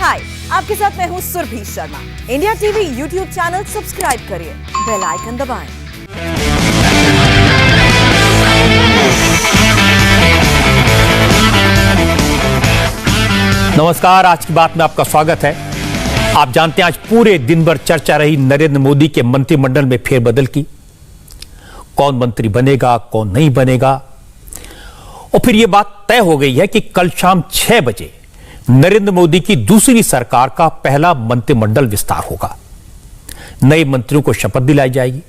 हाय, आपके साथ मैं हूं Surabhi Sharma. India TV YouTube channel subscribe करिए, बेल आइकन दबाएं। नमस्कार, आज की बात में आपका स्वागत है। आप जानते हैं आज पूरे दिन भर चर्चा रही नरेंद्र मोदी के मंत्रिमंडल में फेरबदल की। कौन मंत्री बनेगा, कौन नहीं बनेगा, और फिर यह बात तय हो गई है कि कल शाम 6 बजे नरेंद्र मोदी की दूसरी सरकार का पहला मंत्रिमंडल विस्तार होगा। नए मंत्रियों को शपथ दिलाई जाएगी।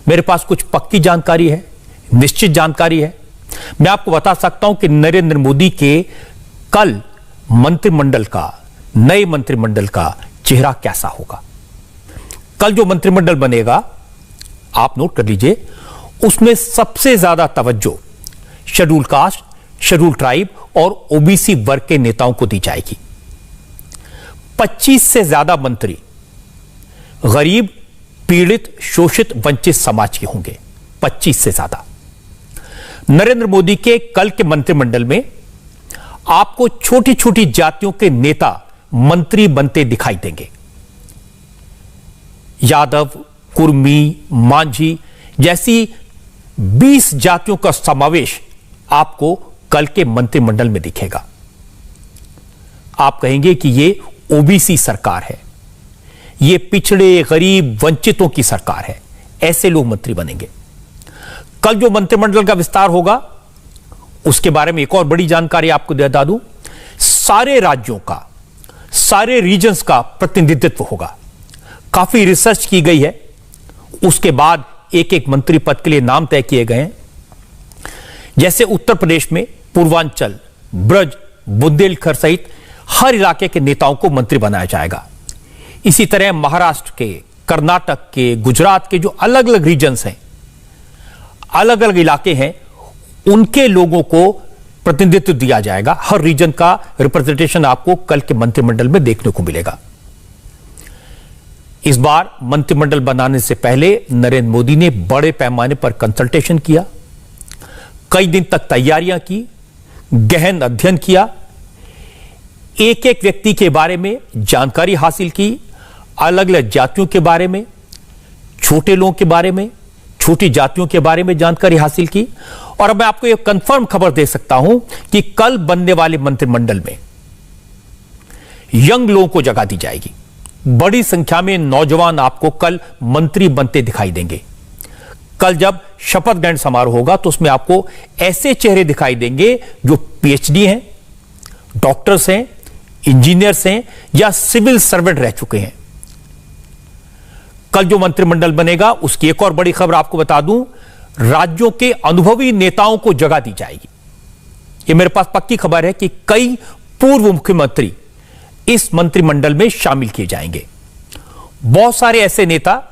मेरे पास कुछ पक्की जानकारी है, निश्चित जानकारी है। मैं आपको बता सकता हूं कि नरेंद्र मोदी के कल मंत्रिमंडल का, नए मंत्रिमंडल का चेहरा कैसा होगा। कल जो मंत्रिमंडल बनेगा, आप नोट कर लीजिए, उसमें सबसे ज्यादा तवज्जो शेड्यूल कास्ट, शेड्यूल ट्राइब और ओबीसी वर्ग के नेताओं को दी जाएगी। 25 से ज्यादा मंत्री गरीब, पीड़ित, शोषित, वंचित समाज के होंगे। 25 से ज्यादा। नरेंद्र मोदी के कल के मंत्रिमंडल में आपको छोटी छोटी जातियों के नेता मंत्री बनते दिखाई देंगे। यादव, कुर्मी, मांझी जैसी 20 जातियों का समावेश आपको कल के मंत्रिमंडल में दिखेगा। आप कहेंगे कि यह ओबीसी सरकार है, यह पिछड़े, गरीब, वंचितों की सरकार है। ऐसे लोग मंत्री बनेंगे। कल जो मंत्रिमंडल का विस्तार होगा, उसके बारे में एक और बड़ी जानकारी आपको बता दूं। सारे राज्यों का, सारे रीजन्स का प्रतिनिधित्व होगा। काफी रिसर्च की गई है। उसके बाद एक एक मंत्री पद के लिए नाम तय किए गए हैं। जैसे उत्तर प्रदेश में पूर्वांचल, ब्रज, बुंदेलखंड सहित हर इलाके के नेताओं को मंत्री बनाया जाएगा। इसी तरह महाराष्ट्र के, कर्नाटक के, गुजरात के जो अलग अलग रीजन्स हैं, अलग अलग इलाके हैं, उनके लोगों को प्रतिनिधित्व दिया जाएगा। हर रीजन का रिप्रेजेंटेशन आपको कल के मंत्रिमंडल में देखने को मिलेगा। इस बार मंत्रिमंडल बनाने से पहले नरेंद्र मोदी ने बड़े पैमाने पर कंसल्टेशन किया, कई दिन तक तैयारियां की, गहन अध्ययन किया, एक एक व्यक्ति के बारे में जानकारी हासिल की, अलग अलग जातियों के बारे में, छोटे लोगों के बारे में, छोटी जातियों के बारे में जानकारी हासिल की। और अब मैं आपको यह कंफर्म खबर दे सकता हूं कि कल बनने वाले मंत्रिमंडल में यंग लोगों को जगह दी जाएगी। बड़ी संख्या में नौजवान आपको कल मंत्री बनते दिखाई देंगे। कल जब शपथ ग्रहण समारोह होगा तो उसमें आपको ऐसे चेहरे दिखाई देंगे जो पीएचडी हैं, डॉक्टर्स हैं, इंजीनियर्स हैं या सिविल सर्वेंट रह चुके हैं। कल जो मंत्रिमंडल बनेगा, उसकी एक और बड़ी खबर आपको बता दूं, राज्यों के अनुभवी नेताओं को जगह दी जाएगी। यह मेरे पास पक्की खबर है कि कई पूर्व मुख्यमंत्री इस मंत्रिमंडल में शामिल किए जाएंगे। बहुत सारे ऐसे नेता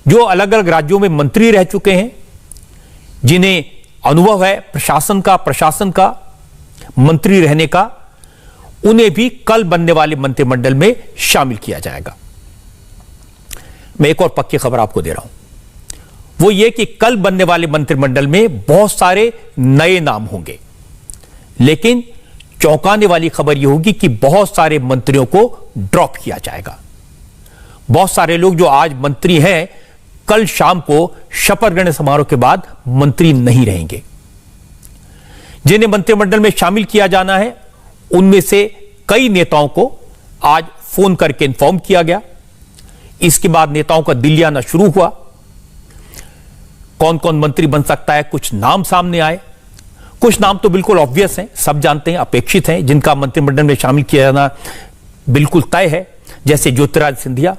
जो अलग अलग राज्यों में मंत्री रह चुके हैं, जिन्हें अनुभव है प्रशासन का, मंत्री रहने का, उन्हें भी कल बनने वाले मंत्रिमंडल में शामिल किया जाएगा। मैं एक और पक्की खबर आपको दे रहा हूं, वो ये कि कल बनने वाले मंत्रिमंडल में बहुत सारे नए नाम होंगे। लेकिन चौंकाने वाली खबर यह होगी कि बहुत सारे मंत्रियों को ड्रॉप किया जाएगा। बहुत सारे लोग जो आज मंत्री हैं, कल शाम को शपथ ग्रहण समारोह के बाद मंत्री नहीं रहेंगे। जिन्हें मंत्रिमंडल में शामिल किया जाना है, उनमें से कई नेताओं को आज फोन करके इन्फॉर्म किया गया। इसके बाद नेताओं का दिल्ली आना शुरू हुआ। कौन कौन मंत्री बन सकता है, कुछ नाम सामने आए। कुछ नाम तो बिल्कुल ऑब्वियस हैं, सब जानते हैं, अपेक्षित हैं, जिनका मंत्रिमंडल में शामिल किया जाना बिल्कुल तय है। जैसे ज्योतिरादित्य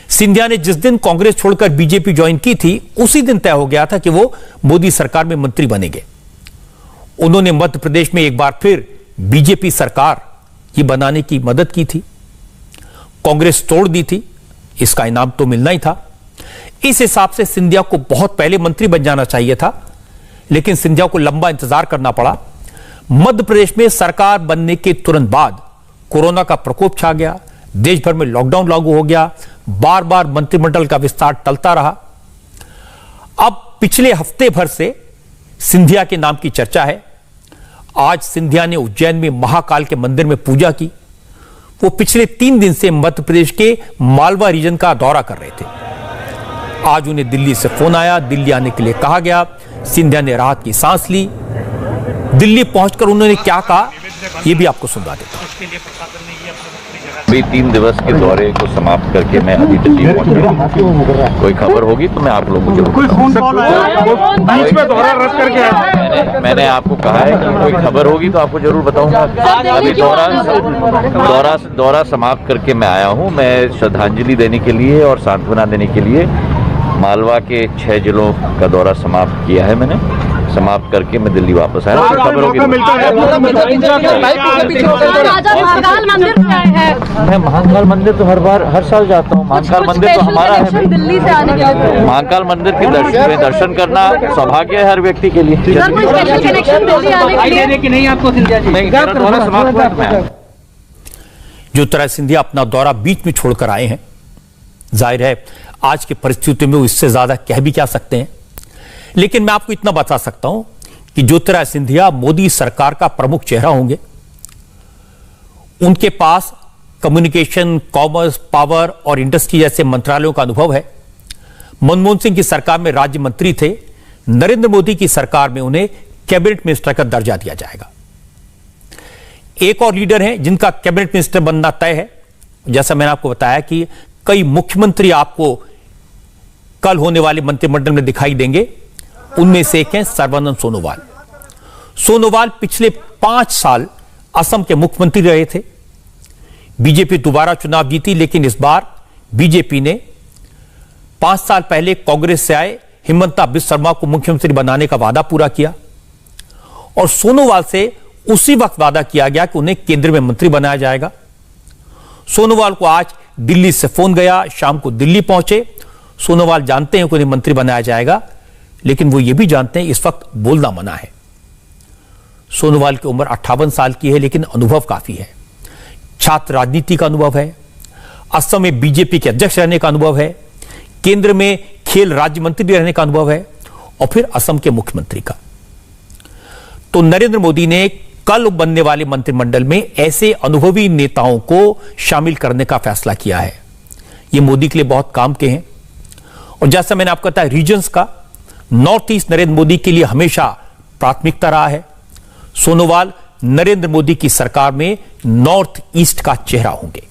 सिंधिया ने जिस दिन कांग्रेस छोड़कर बीजेपी ज्वाइन की थी, उसी दिन तय हो गया था कि वो मोदी सरकार में मंत्री बनेंगे। उन्होंने मध्य प्रदेश में एक बार फिर बीजेपी सरकार ये बनाने की मदद की थी। कांग्रेस तोड़ दी थी, इसका इनाम तो मिलना ही था। इस हिसाब से सिंधिया को बहुत पहले मंत्री बन जाना चाहिए था, लेकिन सिंधिया को लंबा इंतजार करना पड़ा। मध्य प्रदेश में सरकार बनने के तुरंत बाद कोरोना का प्रकोप छा गया, देश भर में लॉकडाउन लागू हो गया, बार बार मंत्रिमंडल का विस्तार टलता रहा। अब पिछले हफ्ते भर से सिंधिया के नाम की चर्चा है। आज सिंधिया ने उज्जैन में महाकाल के मंदिर में पूजा की। वो पिछले 3 दिन से मध्य प्रदेश के मालवा रीजन का दौरा कर रहे थे। आज उन्हें दिल्ली से फोन आया, दिल्ली आने के लिए कहा गया। सिंधिया ने राहत की सांस ली। दिल्ली पहुंचकर उन्होंने क्या कहा, यह भी आपको सुनवा देता हूं। अभी 3 दिवस के दौरे को समाप्त करके मैं अभी दिल्ली पहुंचा। कोई खबर होगी तो मैं आप लोगों को जरूर बीच में दौरा रद्द करके मैंने आपको कहा है कि कोई खबर होगी तो आपको जरूर बताऊंगा। अभी दौरा समाप्त करके मैं आया हूं। मैं श्रद्धांजलि देने के लिए और सांत्वना देने के लिए मालवा के 6 जिलों का दौरा समाप्त किया है। मैंने समाप्त करके मैं दिल्ली वापस आया। खबर होगी मैं महाकाल मंदिर तो हर साल जाता हूँ। महाकाल मंदिर तो हमारा है। दिल्ली से आने के लिए महाकाल मंदिर के दर्शन करना सौभाग्य है हर व्यक्ति के लिए। जो तरह सिंधिया अपना दौरा बीच में छोड़कर आए हैं, जाहिर है आज की परिस्थितियों में वो इससे ज्यादा कह भी क्या सकते हैं। लेकिन मैं आपको इतना बता सकता हूं कि ज्योतिरादित्य सिंधिया मोदी सरकार का प्रमुख चेहरा होंगे। उनके पास कम्युनिकेशन, कॉमर्स, पावर और इंडस्ट्री जैसे मंत्रालयों का अनुभव है। मनमोहन सिंह की सरकार में राज्य मंत्री थे। नरेंद्र मोदी की सरकार में उन्हें कैबिनेट मिनिस्टर का दर्जा दिया जाएगा। एक और लीडर हैं जिनका कैबिनेट मिनिस्टर बनना तय है। जैसा मैंने आपको बताया कि कई मुख्यमंत्री आपको कल होने वाले मंत्रिमंडल में दिखाई देंगे। उनमें से एक हैं सर्बानंद सोनोवाल। सोनोवाल पिछले 5 साल असम के मुख्यमंत्री रहे थे। बीजेपी दोबारा चुनाव जीती, लेकिन इस बार बीजेपी ने 5 साल पहले कांग्रेस से आए हिमंता बिस्वा शर्मा को मुख्यमंत्री बनाने का वादा पूरा किया और सोनोवाल से उसी वक्त वादा किया गया कि उन्हें केंद्र में मंत्री बनाया जाएगा। सोनोवाल को आज दिल्ली से फोन गया, शाम को दिल्ली पहुंचे। सोनोवाल जानते हैं कि उन्हें मंत्री बनाया जाएगा, लेकिन वो ये भी जानते हैं इस वक्त बोलना मना है। सोनोवाल की उम्र 58 साल की है, लेकिन अनुभव काफी है। छात्र राजनीति का अनुभव है, असम में बीजेपी के अध्यक्ष रहने का अनुभव है, केंद्र में खेल राज्य मंत्री रहने का अनुभव है और फिर असम के मुख्यमंत्री का। तो नरेंद्र मोदी ने कल बनने वाले मंत्रिमंडल में ऐसे अनुभवी नेताओं को शामिल करने का फैसला किया है। ये मोदी के लिए बहुत काम के हैं। और जैसा मैंने आपको बताया, रीजन्स का नॉर्थ ईस्ट नरेंद्र मोदी के लिए हमेशा प्राथमिकता रहा है। सोनोवाल नरेंद्र मोदी की सरकार में नॉर्थ ईस्ट का चेहरा होंगे।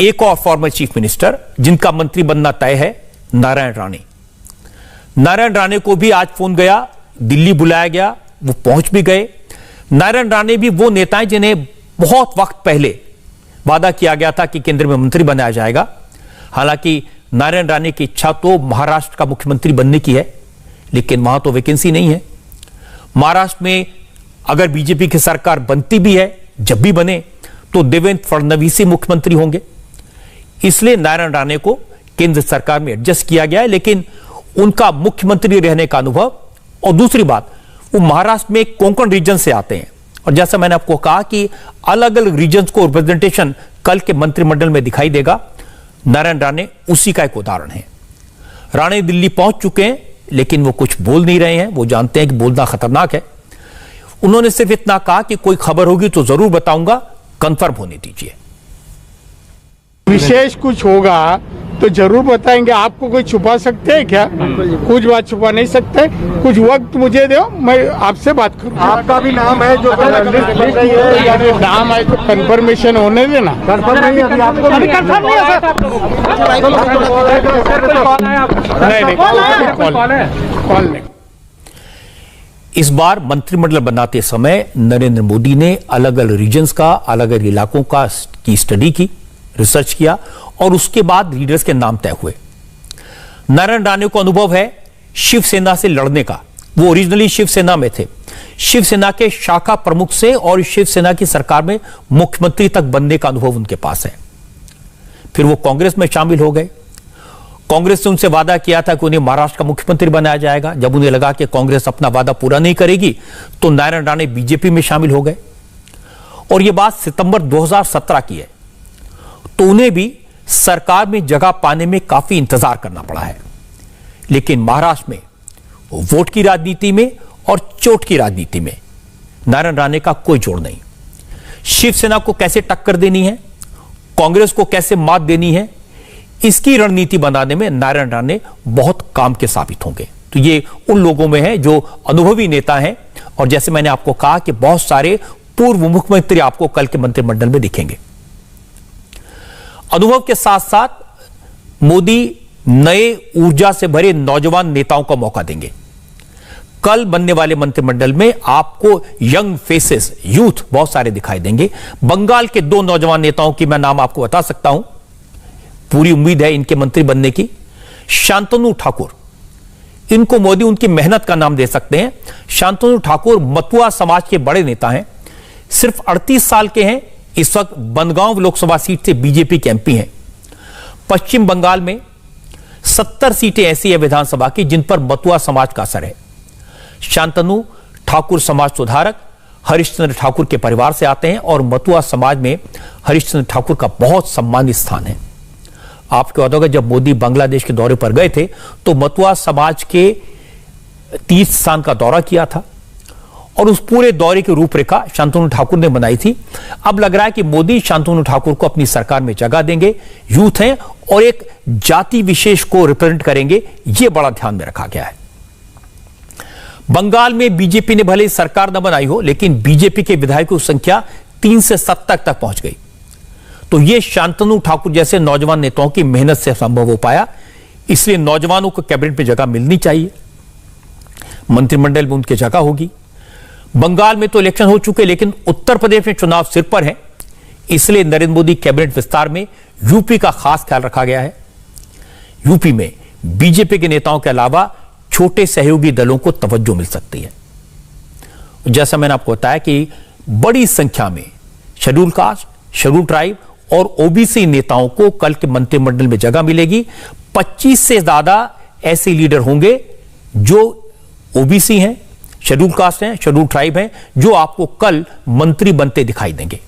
एक और फॉर्मर चीफ मिनिस्टर जिनका मंत्री बनना तय है, नारायण राणे। नारायण राणे को भी आज फोन गया, दिल्ली बुलाया गया, वो पहुंच भी गए। नारायण राणे भी वो नेता हैं जिन्हें बहुत वक्त पहले वादा किया गया था कि केंद्र में मंत्री बनाया जाएगा। हालांकि नारायण राणे की इच्छा तो महाराष्ट्र का मुख्यमंत्री बनने की है, लेकिन वहां तो वैकेंसी नहीं है। महाराष्ट्र में अगर बीजेपी की सरकार बनती भी है, जब भी बने, तो देवेंद्र फडणवीस ही मुख्यमंत्री होंगे। इसलिए नारायण राणे को केंद्र सरकार में एडजस्ट किया गया है, लेकिन उनका मुख्यमंत्री रहने का अनुभव और दूसरी बात, वो महाराष्ट्र में कोंकण रीजन से आते हैं। और जैसा मैंने आपको कहा कि अलग अलग रीजन्स को रिप्रेजेंटेशन कल के मंत्रिमंडल में दिखाई देगा। नारायण राणे उसी का एक उदाहरण है। राणे दिल्ली पहुंच चुके हैं, लेकिन वो कुछ बोल नहीं रहे हैं। वो जानते हैं कि बोलना खतरनाक है। उन्होंने सिर्फ इतना कहा कि कोई खबर होगी तो जरूर बताऊंगा, कंफर्म होने दीजिए। विशेष कुछ होगा तो जरूर बताएंगे। आपको कोई छुपा सकते हैं क्या? कुछ बात छुपा नहीं सकते। कुछ वक्त मुझे दो, मैं आपसे बात करूँ। आपका भी नाम है जो लिस्ट बन रही है, नाम है तो कंफर्मेशन होने देना। कंफर्म नहीं है, आपको अभी कंफर्म नहीं है सर। कॉल नहीं। इस बार मंत्रिमंडल बनाते समय नरेंद्र मोदी ने अलग अलग रीजन्स का, अलग अलग इलाकों का की स्टडी की, रिसर्च किया और उसके बाद लीडर्स के नाम तय हुए। नारायण राणे को अनुभव है शिवसेना से लड़ने का। वो ओरिजिनली शिवसेना में थे, शिवसेना के शाखा प्रमुख से और शिवसेना की सरकार में मुख्यमंत्री तक बनने का अनुभव उनके पास है। फिर वो कांग्रेस में शामिल हो गए। कांग्रेस ने उनसे वादा किया था कि उन्हें महाराष्ट्र का मुख्यमंत्री बनाया जाएगा। जब उन्हें लगा कि कांग्रेस अपना वादा पूरा नहीं करेगी, तो नारायण राणे बीजेपी में शामिल हो गए। और यह बात सितंबर 2017 की है। तो उन्हें भी सरकार में जगह पाने में काफी इंतजार करना पड़ा है। लेकिन महाराष्ट्र में वोट की राजनीति में और चोट की राजनीति में नारायण राणे का कोई जोड़ नहीं। शिवसेना को कैसे टक्कर देनी है, कांग्रेस को कैसे मात देनी है, इसकी रणनीति बनाने में नारायण राणे बहुत काम के साबित होंगे। तो ये उन लोगों में है जो अनुभवी नेता हैं, और जैसे मैंने आपको कहा कि बहुत सारे पूर्व मुख्यमंत्री आपको कल के मंत्रिमंडल में दिखेंगे। अनुभव के साथ साथ मोदी नए ऊर्जा से भरे नौजवान नेताओं को मौका देंगे। कल बनने वाले मंत्रिमंडल में आपको यंग फेसेस, यूथ बहुत सारे दिखाई देंगे। बंगाल के 2 नौजवान नेताओं की मैं नाम आपको बता सकता हूं, पूरी उम्मीद है इनके मंत्री बनने की। शांतनु ठाकुर, इनको मोदी उनकी मेहनत का नाम दे सकते हैं। शांतनु ठाकुर मतुआ समाज के बड़े नेता हैं, सिर्फ 38 साल के हैं। इस वक्त बनगांव लोकसभा सीट से बीजेपी के एमपी हैं। पश्चिम बंगाल में 70 सीटें ऐसी है विधानसभा की जिन पर मतुआ समाज का असर है। शांतनु ठाकुर समाज सुधारक हरिश्चंद्र ठाकुर के परिवार से आते हैं और मतुआ समाज में हरिश्चंद्र ठाकुर का बहुत सम्मानित स्थान है। आपको याद होगा जब मोदी बांग्लादेश के दौरे पर गए थे तो मतुआ समाज के तीर्थ स्थान का दौरा किया था और उस पूरे दौरे की रूपरेखा शांतनु ठाकुर ने बनाई थी। अब लग रहा है कि मोदी शांतनु ठाकुर को अपनी सरकार में जगह देंगे। यूथ हैं और एक जाति विशेष को रिप्रेजेंट करेंगे, यह बड़ा ध्यान में रखा गया है। बंगाल में बीजेपी ने भले सरकार न बनाई हो, लेकिन बीजेपी के विधायकों की संख्या 3 से 7 तक पहुंच गई। तो यह शांतनु ठाकुर जैसे नौजवान नेताओं की मेहनत से संभव हो पाया। इसलिए नौजवानों को कैबिनेट में जगह मिलनी चाहिए, मंत्रिमंडल में उनकी जगह होगी। बंगाल में तो इलेक्शन हो चुके, लेकिन उत्तर प्रदेश में चुनाव सिर पर है, इसलिए नरेंद्र मोदी कैबिनेट विस्तार में यूपी का खास ख्याल रखा गया है। यूपी में बीजेपी के नेताओं के अलावा छोटे सहयोगी दलों को तवज्जो मिल सकती है। जैसा मैंने आपको बताया कि बड़ी संख्या में शेड्यूल कास्ट, शेड्यूल ट्राइब और ओबीसी नेताओं को कल के मंत्रिमंडल में जगह मिलेगी। 25 से ज्यादा ऐसे लीडर होंगे जो ओबीसी हैं, शेड्यूल कास्ट हैं, शेड्यूल ट्राइब हैं, जो आपको कल मंत्री बनते दिखाई देंगे।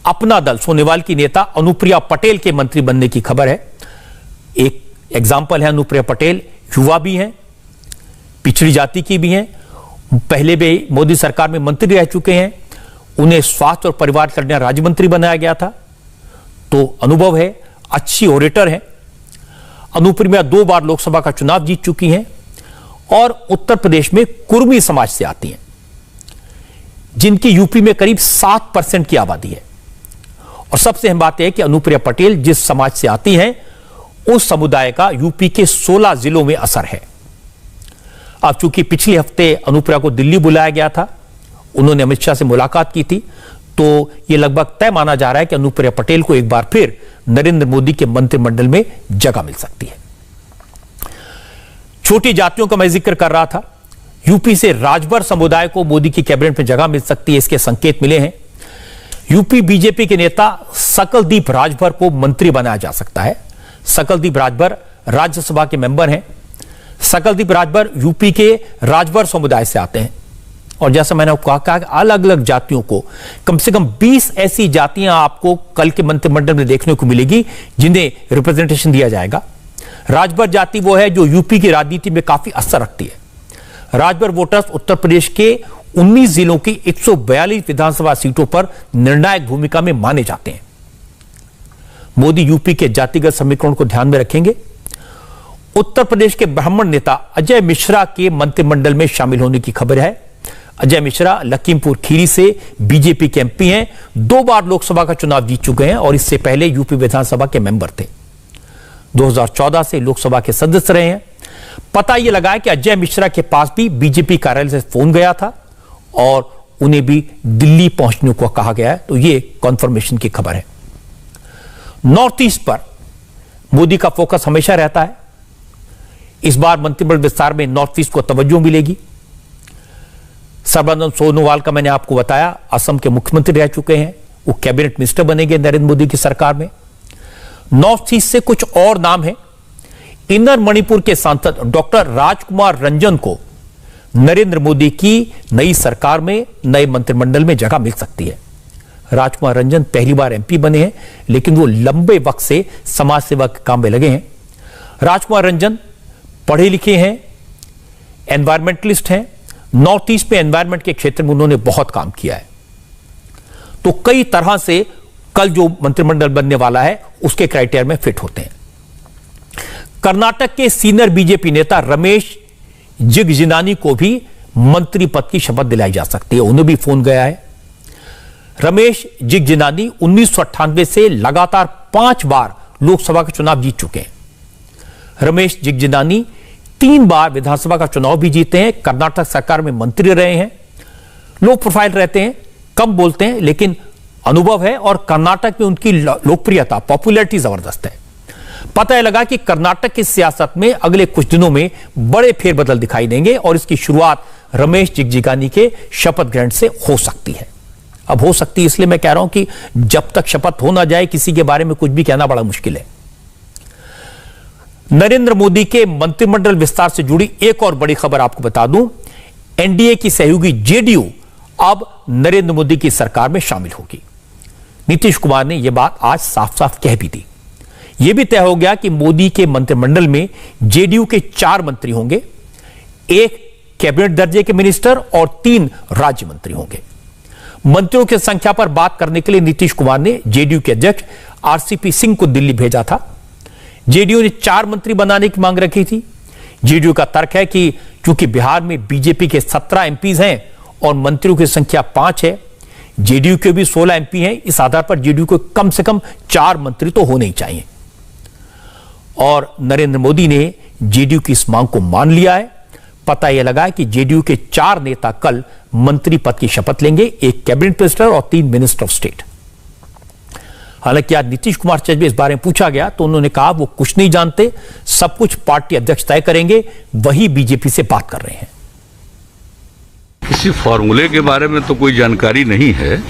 अपना दल सोनेवाल की नेता अनुप्रिया पटेल के मंत्री बनने की खबर है। एक एग्जाम्पल है, अनुप्रिया पटेल युवा भी हैं, पिछड़ी जाति की भी हैं, पहले भी मोदी सरकार में मंत्री रह चुके हैं। उन्हें स्वास्थ्य और परिवार कल्याण राज्य मंत्री बनाया गया था, तो अनुभव है, अच्छी ओरेटर है। अनुप्रिया 2 बार लोकसभा का चुनाव जीत चुकी हैं और उत्तर प्रदेश में कुर्मी समाज से आती हैं, जिनकी यूपी में करीब 7% की आबादी है। और सबसे अहम बात यह है कि अनुप्रिया पटेल जिस समाज से आती हैं, उस समुदाय का यूपी के 16 जिलों में असर है। अब चूंकि पिछले हफ्ते अनुप्रिया को दिल्ली बुलाया गया था, उन्होंने अमित शाह से मुलाकात की थी, तो यह लगभग तय माना जा रहा है कि अनुप्रिया पटेल को एक बार फिर नरेंद्र मोदी के मंत्रिमंडल में जगह मिल सकती है। छोटी जातियों का मैं जिक्र कर रहा था, यूपी से राजभर समुदाय को मोदी की कैबिनेट में जगह मिल सकती है, इसके संकेत मिले हैं। यूपी बीजेपी के नेता सकलदीप राजभर को मंत्री बनाया जा सकता है। सकलदीप राजभर राज्यसभा के मेंबर हैं। सकलदीप राजभर यूपी के राजभर समुदाय से आते हैं और जैसा मैंने आपको कहा कि अलग अलग जातियों को, कम से कम 20 ऐसी जातियां आपको कल के मंत्रिमंडल में देखने को मिलेगी जिन्हें रिप्रेजेंटेशन दिया जाएगा। राजभर जाति वो है जो यूपी की राजनीति में काफी असर रखती है। राजभर वोटर्स उत्तर प्रदेश के 19 जिलों की 142 विधानसभा सीटों पर निर्णायक भूमिका में माने जाते हैं। मोदी यूपी के जातिगत समीकरण को ध्यान में रखेंगे। उत्तर प्रदेश के ब्राह्मण नेता अजय मिश्रा के मंत्रिमंडल में शामिल होने की खबर है। अजय मिश्रा लखीमपुर खीरी से बीजेपी के एमपी हैं, 2 बार लोकसभा का चुनाव जीत चुके हैं और इससे पहले यूपी विधानसभा के मेंबर थे। 2014 से लोकसभा के सदस्य रहे हैं। पता यह लगा है कि अजय मिश्रा के पास भी बीजेपी कार्यालय से फोन गया था और उन्हें भी दिल्ली पहुंचने को कहा गया है, तो यह कॉन्फर्मेशन की खबर है। नॉर्थ ईस्ट पर मोदी का फोकस हमेशा रहता है। इस बार मंत्रिमंडल विस्तार में नॉर्थ ईस्ट को तवज्जो मिलेगी। सर्बानंद सोनोवाल का मैंने आपको बताया, असम के मुख्यमंत्री रह चुके हैं, वो कैबिनेट मिनिस्टर बनेंगे नरेंद्र मोदी की सरकार में। नॉर्थ ईस्ट से कुछ और नाम है। इनर मणिपुर के सांसद डॉक्टर राजकुमार रंजन को नरेंद्र मोदी की नई सरकार में, नए मंत्रिमंडल में जगह मिल सकती है। राजकुमार रंजन पहली बार एमपी बने हैं, लेकिन वो लंबे वक्त से समाज सेवा के काम में लगे हैं। राजकुमार रंजन पढ़े लिखे हैं, एनवायरमेंटलिस्ट हैं। नॉर्थ ईस्ट में एनवायरमेंट के क्षेत्र में उन्होंने बहुत काम किया है। तो कई तरह से कल जो मंत्रिमंडल बनने वाला है उसके क्राइटेरिया में फिट होते हैं। कर्नाटक के सीनियर बीजेपी नेता रमेश जिगजिनानी को भी मंत्री पद की शपथ दिलाई जा सकती है, उन्हें भी फोन गया है। रमेश जिगजिनानी 1998 से लगातार 5 बार लोकसभा का चुनाव जीत चुके हैं। रमेश जिगजिनानी 3 बार विधानसभा का चुनाव भी जीते हैं, कर्नाटक सरकार में मंत्री रहे हैं, लो प्रोफाइल रहते हैं, कम बोलते हैं, लेकिन अनुभव है और कर्नाटक में उनकी लोकप्रियता, पॉपुलैरिटी जबरदस्त है। पता है लगा कि कर्नाटक की सियासत में अगले कुछ दिनों में बड़े फेरबदल दिखाई देंगे और इसकी शुरुआत रमेश जिगजिनानी के शपथ ग्रहण से हो सकती है। अब हो सकती है इसलिए मैं कह रहा हूं कि जब तक शपथ हो ना जाए किसी के बारे में कुछ भी कहना बड़ा मुश्किल है। नरेंद्र मोदी के मंत्रिमंडल विस्तार से जुड़ी एक और बड़ी खबर आपको बता दूं, एनडीए की सहयोगी जेडीयू अब नरेंद्र मोदी की सरकार में शामिल होगी। नीतीश कुमार ने यह बात आज साफ साफ कह भी दी। यह भी तय हो गया कि मोदी के मंत्रिमंडल में जेडीयू के 4 मंत्री होंगे, 1 कैबिनेट दर्जे के मिनिस्टर और 3 राज्य मंत्री होंगे। मंत्रियों की संख्या पर बात करने के लिए नीतीश कुमार ने जेडीयू के अध्यक्ष आरसीपी सिंह को दिल्ली भेजा था। जेडीयू ने 4 मंत्री बनाने की मांग रखी थी। जेडीयू का तर्क है कि चूंकि बिहार में बीजेपी के 17 एमपीज हैं और मंत्रियों की संख्या 5 है, जेडीयू के भी 16 एमपी हैं, इस आधार पर जेडीयू को कम से कम 4 मंत्री तो होने ही चाहिए। और नरेंद्र मोदी ने जेडीयू की इस मांग को मान लिया है। पता यह लगा कि जेडीयू के 4 नेता कल मंत्री पद की शपथ लेंगे, 1 कैबिनेट मिनिस्टर और 3 मिनिस्टर ऑफ स्टेट। हालांकि आज नीतीश कुमार से इस बारे में पूछा गया तो उन्होंने कहा वो कुछ नहीं जानते, सब कुछ पार्टी अध्यक्ष तय करेंगे, वही बीजेपी से बात कर रहे हैं। किसी फॉर्मूले के बारे में तो कोई जानकारी नहीं है,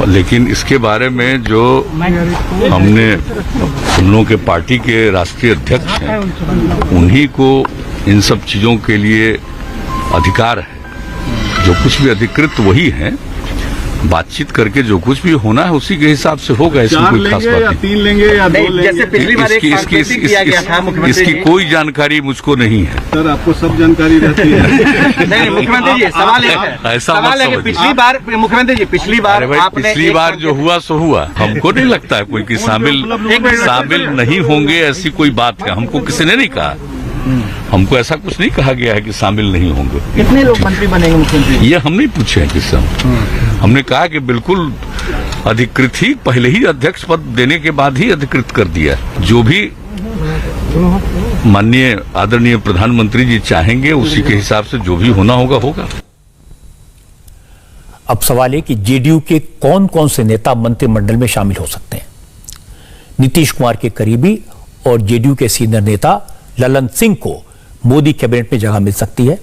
लेकिन इसके बारे में जो हमने हम लोगों के पार्टी के राष्ट्रीय अध्यक्ष हैं उन्हीं को इन सब चीजों के लिए अधिकार है। जो कुछ भी अधिकृत वही है, बातचीत करके जो कुछ भी होना है उसी के हिसाब से होगा। इसमें कोई खास बात नहीं। 3 लेंगे या 2 लेंगे? जैसे पिछली बार इसकी कोई जानकारी मुझको नहीं है। सर आपको सब जानकारी रहती है। नहीं मुख्यमंत्री जी, सवाल है, सवाल है कि पिछली बार मुख्यमंत्री जी पिछली बार जो हुआ सो हुआ। हमको नहीं लगता है कोई कि शामिल नहीं होंगे, ऐसी कोई बात है। हमको किसी ने नहीं कहा, हमको ऐसा कुछ नहीं कहा गया है कि शामिल नहीं होंगे। कितने लोग मंत्री बनेंगे मुख्यमंत्री? ये हम नहीं पूछे हैं किससे। हमने कहा कि बिल्कुल अधिकृत ही, पहले ही अध्यक्ष पद देने के बाद ही अधिकृत कर दिया। जो भी माननीय आदरणीय प्रधानमंत्री जी चाहेंगे उसी के हिसाब से जो भी होना होगा होगा। अब सवाल है कि जेडीयू के कौन कौन से नेता मंत्रिमंडल में शामिल हो सकते हैं। नीतीश कुमार के करीबी और जेडीयू के सीनियर नेता ललन सिंह को मोदी कैबिनेट में जगह मिल सकती है।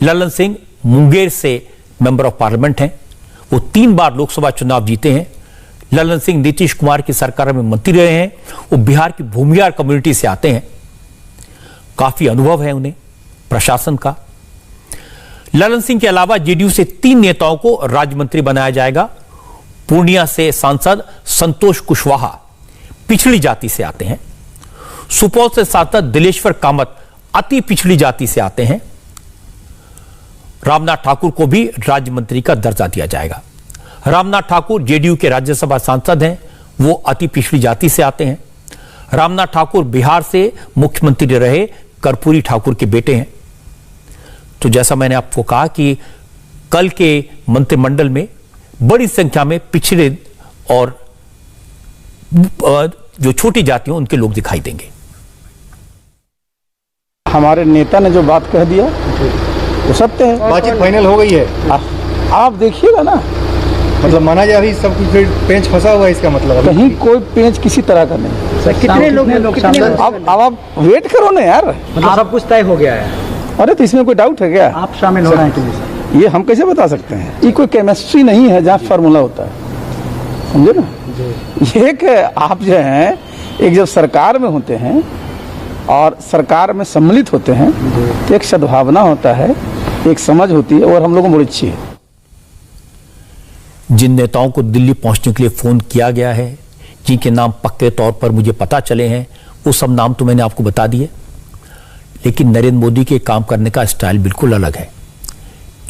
ललन सिंह मुंगेर से मेंबर ऑफ पार्लियामेंट हैं, वो 3 बार लोकसभा चुनाव जीते हैं। ललन सिंह नीतीश कुमार की सरकार में मंत्री रहे हैं, वो बिहार की भूमिहार कम्युनिटी से आते हैं, काफी अनुभव है उन्हें प्रशासन का। ललन सिंह के अलावा जेडीयू से 3 नेताओं को राज्य मंत्री बनाया जाएगा। पूर्णिया से सांसद संतोष कुशवाहा पिछड़ी जाति से आते हैं। सुपौल से सांसद दिलेश्वर कामत अति पिछड़ी जाति से आते हैं। रामनाथ ठाकुर को भी राज्य मंत्री का दर्जा दिया जाएगा। रामनाथ ठाकुर जेडीयू के राज्यसभा सांसद हैं, वो अति पिछड़ी जाति से आते हैं। रामनाथ ठाकुर बिहार से मुख्यमंत्री रहे कर्पूरी ठाकुर के बेटे हैं। तो जैसा मैंने आपको कहा कि कल के मंत्रिमंडल में बड़ी संख्या में पिछड़े और जो छोटी जाति हैं उनके लोग दिखाई देंगे। हमारे नेता ने जो बात कह दिया वो सत्य है। बातचीत फाइनल हो गई है। आप देखिएगा ना, मतलब माना जा रही सब कुछ पेंच फंसा हुआ है, इसका मतलब कहीं कोई पेंच किसी तरह का नहीं। सर कितने लोग अब आप वेट करो ना यार, मतलब सब कुछ तय हो गया है। अरे तो इसमें कोई डाउट है क्या? आप शामिल हो रहे हैं कि नहीं? ये हम कैसे बता सकते हैं? ये कोई केमिस्ट्री नहीं है जहाँ फार्मूला होता है, समझे ना। ये कि आप जो हैं एक जब सरकार में होते हैं और सरकार में सम्मिलित होते हैं तो एक सद्भावना होता है, एक समझ होती है और हम लोगों को बड़ी अच्छी है। जिन नेताओं को दिल्ली पहुंचने के लिए फोन किया गया है, जिनके नाम पक्के तौर पर मुझे पता चले हैं, वो सब नाम तो मैंने आपको बता दिए। लेकिन नरेंद्र मोदी के काम करने का स्टाइल बिल्कुल अलग है।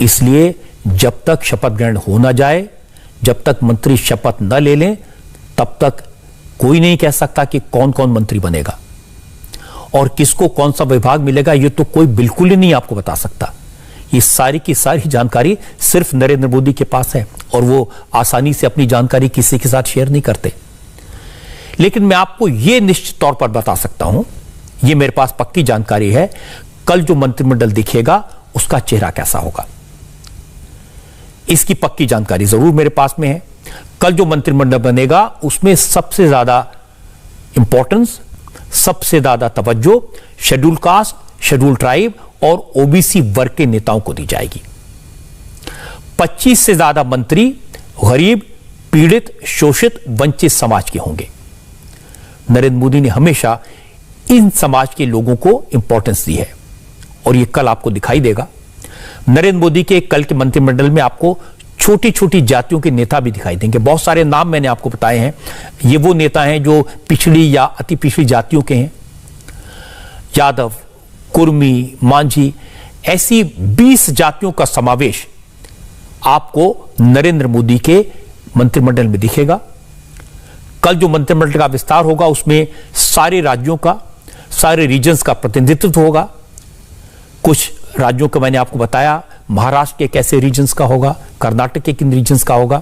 इसलिए जब तक शपथ ग्रहण हो ना जाए, जब तक मंत्री शपथ न ले लें तब तक कोई नहीं कह सकता कि कौन कौन मंत्री बनेगा और किसको कौन सा विभाग मिलेगा। ये तो कोई बिल्कुल ही नहीं आपको बता सकता। ये सारी की सारी जानकारी सिर्फ नरेंद्र मोदी के पास है और वो आसानी से अपनी जानकारी किसी के साथ शेयर नहीं करते। लेकिन मैं आपको यह निश्चित तौर पर बता सकता हूं, यह मेरे पास पक्की जानकारी है, कल जो मंत्रिमंडल दिखेगा उसका चेहरा कैसा होगा, इसकी पक्की जानकारी जरूर मेरे पास में है। कल जो मंत्रिमंडल बनेगा उसमें सबसे ज्यादा इंपॉर्टेंस, सबसे ज्यादा तवज्जो शेड्यूल कास्ट, शेड्यूल ट्राइब और ओबीसी वर्ग के नेताओं को दी जाएगी। 25 से ज्यादा मंत्री गरीब, पीड़ित, शोषित, वंचित समाज के होंगे। नरेंद्र मोदी ने हमेशा इन समाज के लोगों को इंपॉर्टेंस दी है और यह कल आपको दिखाई देगा। नरेंद्र मोदी के कल के मंत्रिमंडल में आपको छोटी छोटी जातियों के नेता भी दिखाई देंगे। बहुत सारे नाम मैंने आपको बताए हैं। ये वो नेता हैं जो पिछड़ी या अति पिछड़ी जातियों के हैं। यादव, कुर्मी, मांझी, ऐसी 20 जातियों का समावेश आपको नरेंद्र मोदी के मंत्रिमंडल में दिखेगा। कल जो मंत्रिमंडल का विस्तार होगा उसमें सारे राज्यों का, सारे रीजन्स का प्रतिनिधित्व होगा। कुछ राज्यों का मैंने आपको बताया, महाराष्ट्र के कैसे रीजन्स का होगा, कर्नाटक के किन रीजन्स का होगा,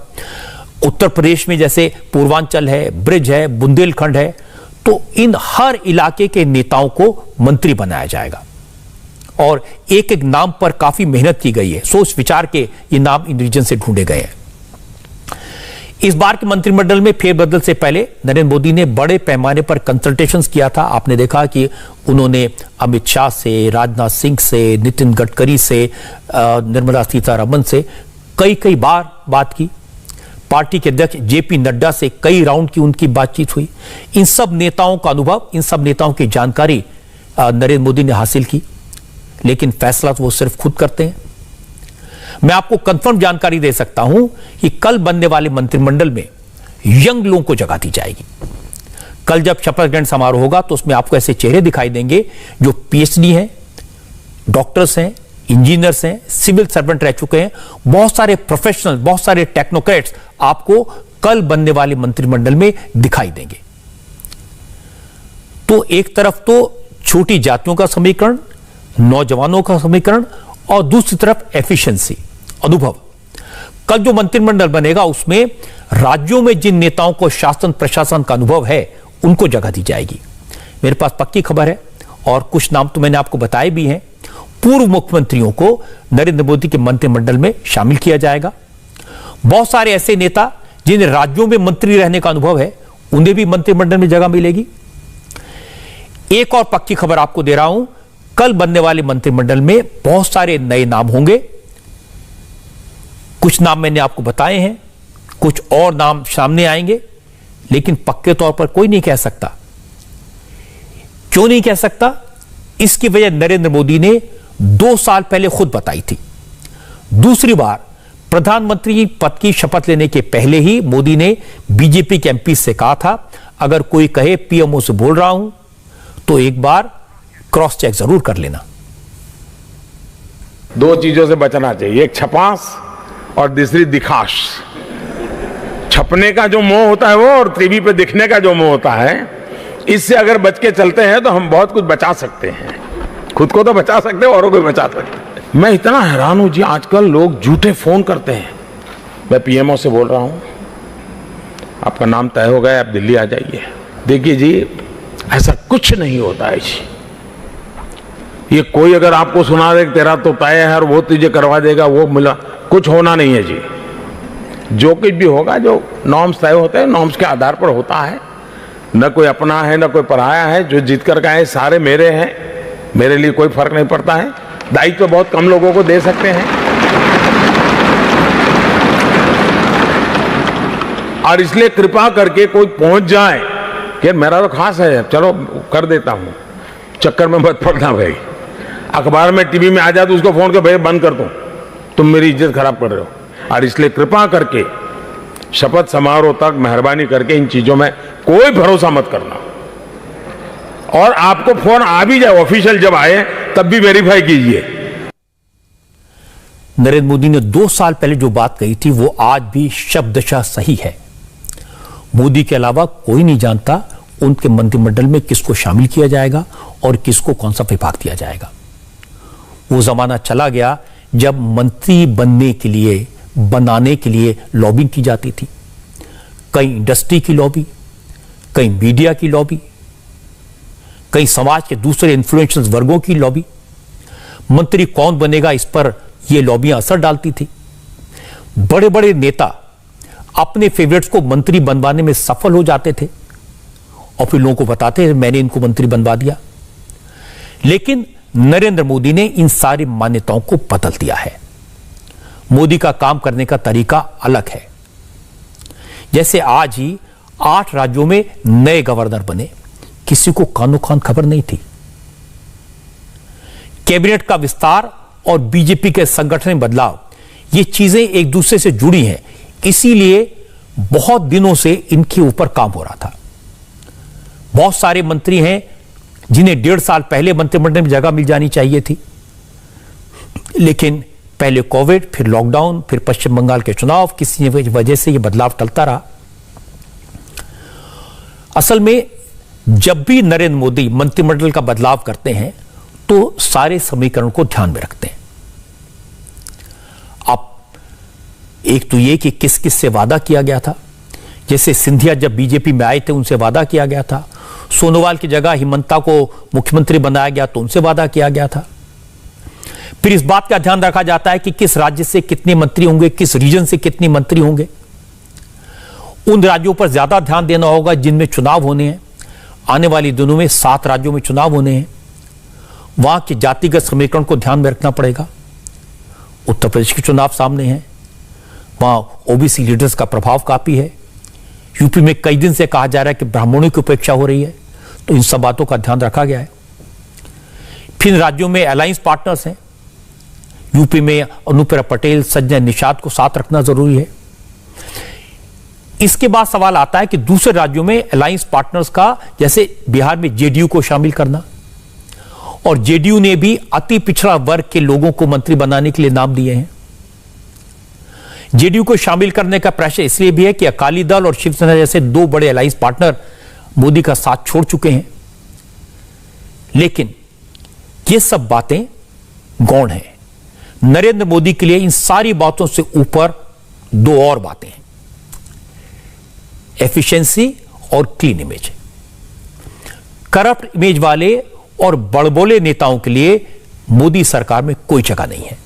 उत्तर प्रदेश में जैसे पूर्वांचल है, ब्रिज है, बुंदेलखंड है। तो इन हर इलाके के नेताओं को मंत्री बनाया जाएगा और एक एक नाम पर काफी मेहनत की गई है। सोच विचार के ये नाम इन रीजन से ढूंढे गए हैं। इस बार के मंत्रिमंडल में फेरबदल से पहले नरेंद्र मोदी ने बड़े पैमाने पर कंसल्टेशंस किया था। आपने देखा कि उन्होंने अमित शाह से, राजनाथ सिंह से, नितिन गडकरी से, निर्मला सीतारमण से कई बार बात की। पार्टी के अध्यक्ष जेपी नड्डा से कई राउंड की उनकी बातचीत हुई। इन सब नेताओं का अनुभव, इन सब नेताओं की जानकारी नरेंद्र मोदी ने हासिल की, लेकिन फैसला तो वो सिर्फ खुद करते हैं। मैं आपको कंफर्म जानकारी दे सकता हूं कि कल बनने वाले मंत्रिमंडल में यंग लोगों को जगह दी जाएगी। कल जब शपथ ग्रहण समारोह होगा तो उसमें आपको ऐसे चेहरे दिखाई देंगे जो पीएचडी हैं, डॉक्टर्स हैं, इंजीनियर्स हैं, सिविल सर्वेंट रह चुके हैं। बहुत सारे प्रोफेशनल, बहुत सारे टेक्नोक्रेट्स आपको कल बनने वाले मंत्रिमंडल में दिखाई देंगे। तो एक तरफ तो छोटी जातियों का समीकरण, नौजवानों का समीकरण और दूसरी तरफ एफिशिएंसी, अनुभव। कल जो मंत्रिमंडल बनेगा उसमें राज्यों में जिन नेताओं को शासन प्रशासन का अनुभव है उनको जगह दी जाएगी। मेरे पास पक्की खबर है और कुछ नाम तो मैंने आपको बताए भी हैं। पूर्व मुख्यमंत्रियों को नरेंद्र मोदी के मंत्रिमंडल में शामिल किया जाएगा। बहुत सारे ऐसे नेता जिन्हें राज्यों में मंत्री रहने का अनुभव है उन्हें भी मंत्रिमंडल में जगह मिलेगी। एक और पक्की खबर आपको दे रहा हूं, कल बनने वाले मंत्रिमंडल में बहुत सारे नए नाम होंगे। कुछ नाम मैंने आपको बताए हैं, कुछ और नाम सामने आएंगे, लेकिन पक्के तौर पर कोई नहीं कह सकता। क्यों नहीं कह सकता? इसकी वजह नरेंद्र मोदी ने 2 साल पहले खुद बताई थी। दूसरी बार प्रधानमंत्री पद की शपथ लेने के पहले ही मोदी ने बीजेपी के एमपी से कहा था, अगर कोई कहे पीएमओ से बोल रहा हूं तो एक बार क्रॉस चेक जरूर कर लेना। 2 चीजों से बचना चाहिए, एक छपास और दूसरी दिखाश। छपने का जो मोह होता है वो, और टीवी पे दिखने का जो मोह होता है, इससे अगर बच के चलते हैं तो हम बहुत कुछ बचा सकते हैं। खुद को तो बचा सकते हैं, औरों को बचा सकते हैं। मैं इतना हैरान हूं जी, आजकल लोग झूठे फोन करते हैं। मैं पीएमओ से बोल रहा हूं, आपका नाम तय हो गया, आप दिल्ली आ जाइए। देखिए जी, ऐसा कुछ नहीं होता है जी। ये कोई अगर आपको सुना दे तेरा तो तय है और वो तुझे करवा देगा, वो मिला, कुछ होना नहीं है जी। जो कुछ भी होगा, जो नॉर्म्स तय होते हैं, नॉर्म्स के आधार पर होता है। न कोई अपना है न कोई पराया है। जो जीत कर गए सारे मेरे हैं, मेरे लिए कोई फर्क नहीं पड़ता है। दायित्व तो बहुत कम लोगों को दे सकते हैं, और इसलिए कृपा करके कोई पहुंच जाए कि मेरा तो खास है, चलो कर देता हूं, चक्कर में मत पड़ना भाई। अखबार में टीवी में आ जाए तो उसको फोन कर, भाई बंद कर दो, तुम मेरी इज्जत खराब कर रहे हो। और इसलिए कृपा करके शपथ समारोह तक मेहरबानी करके इन चीजों में कोई भरोसा मत करना। और आपको फोन आ भी जाए ऑफिशियल जब आए, तब भी वेरीफाई कीजिए। नरेंद्र मोदी ने 2 साल पहले जो बात कही थी वो आज भी शब्दशः सही है। मोदी के अलावा कोई नहीं जानता उनके मंत्रिमंडल में किसको शामिल किया जाएगा और किसको कौन सा विभाग दिया जाएगा। वो जमाना चला गया जब मंत्री बनाने के लिए लॉबिंग की जाती थी। कहीं इंडस्ट्री की लॉबी, कहीं मीडिया की लॉबी, कहीं समाज के दूसरे इन्फ्लुएंशियल वर्गों की लॉबी। मंत्री कौन बनेगा इस पर यह लॉबियां असर डालती थी। बड़े बड़े नेता अपने फेवरेट्स को मंत्री बनवाने में सफल हो जाते थे और फिर लोगों को बताते मैंने इनको मंत्री बनवा दिया। लेकिन नरेंद्र मोदी ने इन सारी मान्यताओं को बदल दिया है। मोदी का काम करने का तरीका अलग है। जैसे आज ही 8 राज्यों में नए गवर्नर बने, किसी को कानो कान खबर नहीं थी। कैबिनेट का विस्तार और बीजेपी के संगठन में बदलाव, ये चीजें एक दूसरे से जुड़ी हैं, इसीलिए बहुत दिनों से इनके ऊपर काम हो रहा था। बहुत सारे मंत्री हैं जिन्हें 1.5 साल पहले मंत्रिमंडल में जगह मिल जानी चाहिए थी, लेकिन पहले कोविड, फिर लॉकडाउन, फिर पश्चिम बंगाल के चुनाव, किसी वजह से यह बदलाव टलता रहा। असल में जब भी नरेंद्र मोदी मंत्रिमंडल का बदलाव करते हैं तो सारे समीकरण को ध्यान में रखते हैं। अब एक तो यह कि किस किस से वादा किया गया था। जैसे सिंधिया जब बीजेपी में आए थे उनसे वादा किया गया था। सोनोवाल की जगह हिमंता को मुख्यमंत्री बनाया गया तो उनसे वादा किया गया था। फिर इस बात का ध्यान रखा जाता है कि किस राज्य से कितने मंत्री होंगे, किस रीजन से कितने मंत्री होंगे। उन राज्यों पर ज्यादा ध्यान देना होगा जिनमें चुनाव होने हैं। आने वाले दिनों में 7 राज्यों में चुनाव होने हैं। वहां के जातिगत समीकरण को ध्यान में रखना पड़ेगा। उत्तर प्रदेश के चुनाव सामने हैं, वहां ओबीसी लीडर्स का प्रभाव काफी है। यूपी में कई दिन से कहा जा रहा है कि ब्राह्मणों की उपेक्षा हो रही है, तो इन सब बातों का ध्यान रखा गया है। फिर राज्यों में अलायंस पार्टनर्स हैं। यूपी में अनुप्रिया पटेल, संजय निषाद को साथ रखना जरूरी है। इसके बाद सवाल आता है कि दूसरे राज्यों में अलायंस पार्टनर्स का, जैसे बिहार में जेडीयू को शामिल करना, और जेडीयू ने भी अति पिछड़ा वर्ग के लोगों को मंत्री बनाने के लिए नाम दिए हैं। जेडीयू को शामिल करने का प्रेशर इसलिए भी है कि अकाली दल और शिवसेना जैसे 2 बड़े अलायंस पार्टनर मोदी का साथ छोड़ चुके हैं। लेकिन ये सब बातें गौण हैं। नरेंद्र मोदी के लिए इन सारी बातों से ऊपर 2 और बातें हैं, एफिशिएंसी और क्लीन इमेज। करप्ट इमेज वाले और बड़बोले नेताओं के लिए मोदी सरकार में कोई जगह नहीं है।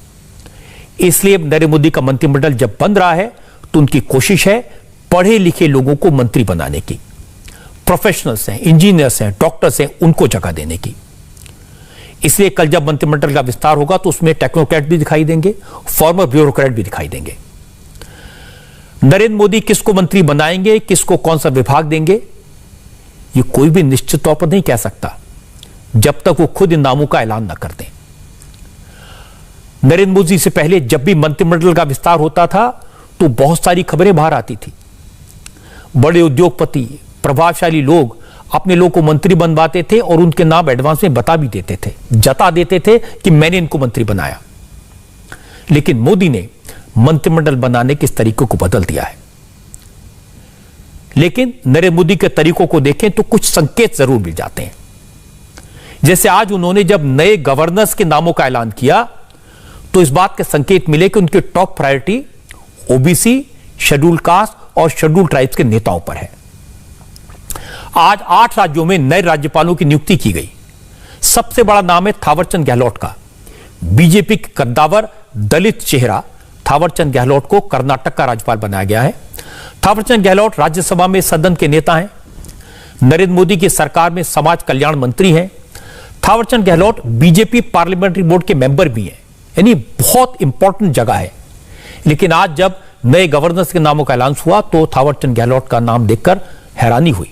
इसलिए नरेंद्र मोदी का मंत्रिमंडल जब बन रहा है तो उनकी कोशिश है पढ़े लिखे लोगों को मंत्री बनाने की। प्रोफेशनल्स हैं, इंजीनियर्स हैं, डॉक्टर्स हैं, उनको जगह देने की। इसलिए कल जब मंत्रिमंडल का विस्तार होगा तो उसमें टेक्नोक्रेट भी दिखाई देंगे, फॉर्मर ब्यूरोक्रेट भी दिखाई देंगे। नरेंद्र मोदी किसको मंत्री बनाएंगे, किसको कौन सा विभाग देंगे, ये कोई भी निश्चित तौर पर नहीं कह सकता जब तक वो खुद इन नामों का ऐलान न कर दें। नरेंद्र मोदी से पहले जब भी मंत्रिमंडल का विस्तार होता था तो बहुत सारी खबरें बाहर आती थी। बड़े उद्योगपति, प्रभावशाली लोग अपने लोगों को मंत्री बनवाते थे और उनके नाम एडवांस में बता भी देते थे, जता देते थे कि मैंने इनको मंत्री बनाया। लेकिन मोदी ने मंत्रिमंडल बनाने के इस तरीकों को बदल दिया है। लेकिन नरेंद्र मोदी के तरीकों को देखें तो कुछ संकेत जरूर मिल जाते हैं। जैसे आज उन्होंने जब नए गवर्नर्स के नामों का ऐलान किया तो इस बात के संकेत मिले कि उनकी top priority OBC, schedule caste और शेड्यूल ट्राइब्स के नेताओं पर है। आज 8 राज्यों में नए राज्यपालों की नियुक्ति की गई। सबसे बड़ा नाम है थावरचंद गहलोत का। बीजेपी के कद्दावर दलित चेहरा थावरचंद गहलोत को कर्नाटक का राज्यपाल बनाया गया है। थावरचंद गहलोत राज्यसभा में सदन के नेता हैं। नरेंद्र मोदी की सरकार में समाज कल्याण मंत्री हैं। Thawarchand Gehlot BJP parliamentary board के मेंबर भी हैं, यानी बहुत इंपॉर्टेंट जगह है। लेकिन आज जब नए गवर्नर्स के नामों का ऐलान हुआ तो थावरचंद गहलोत का नाम देखकर हैरानी हुई।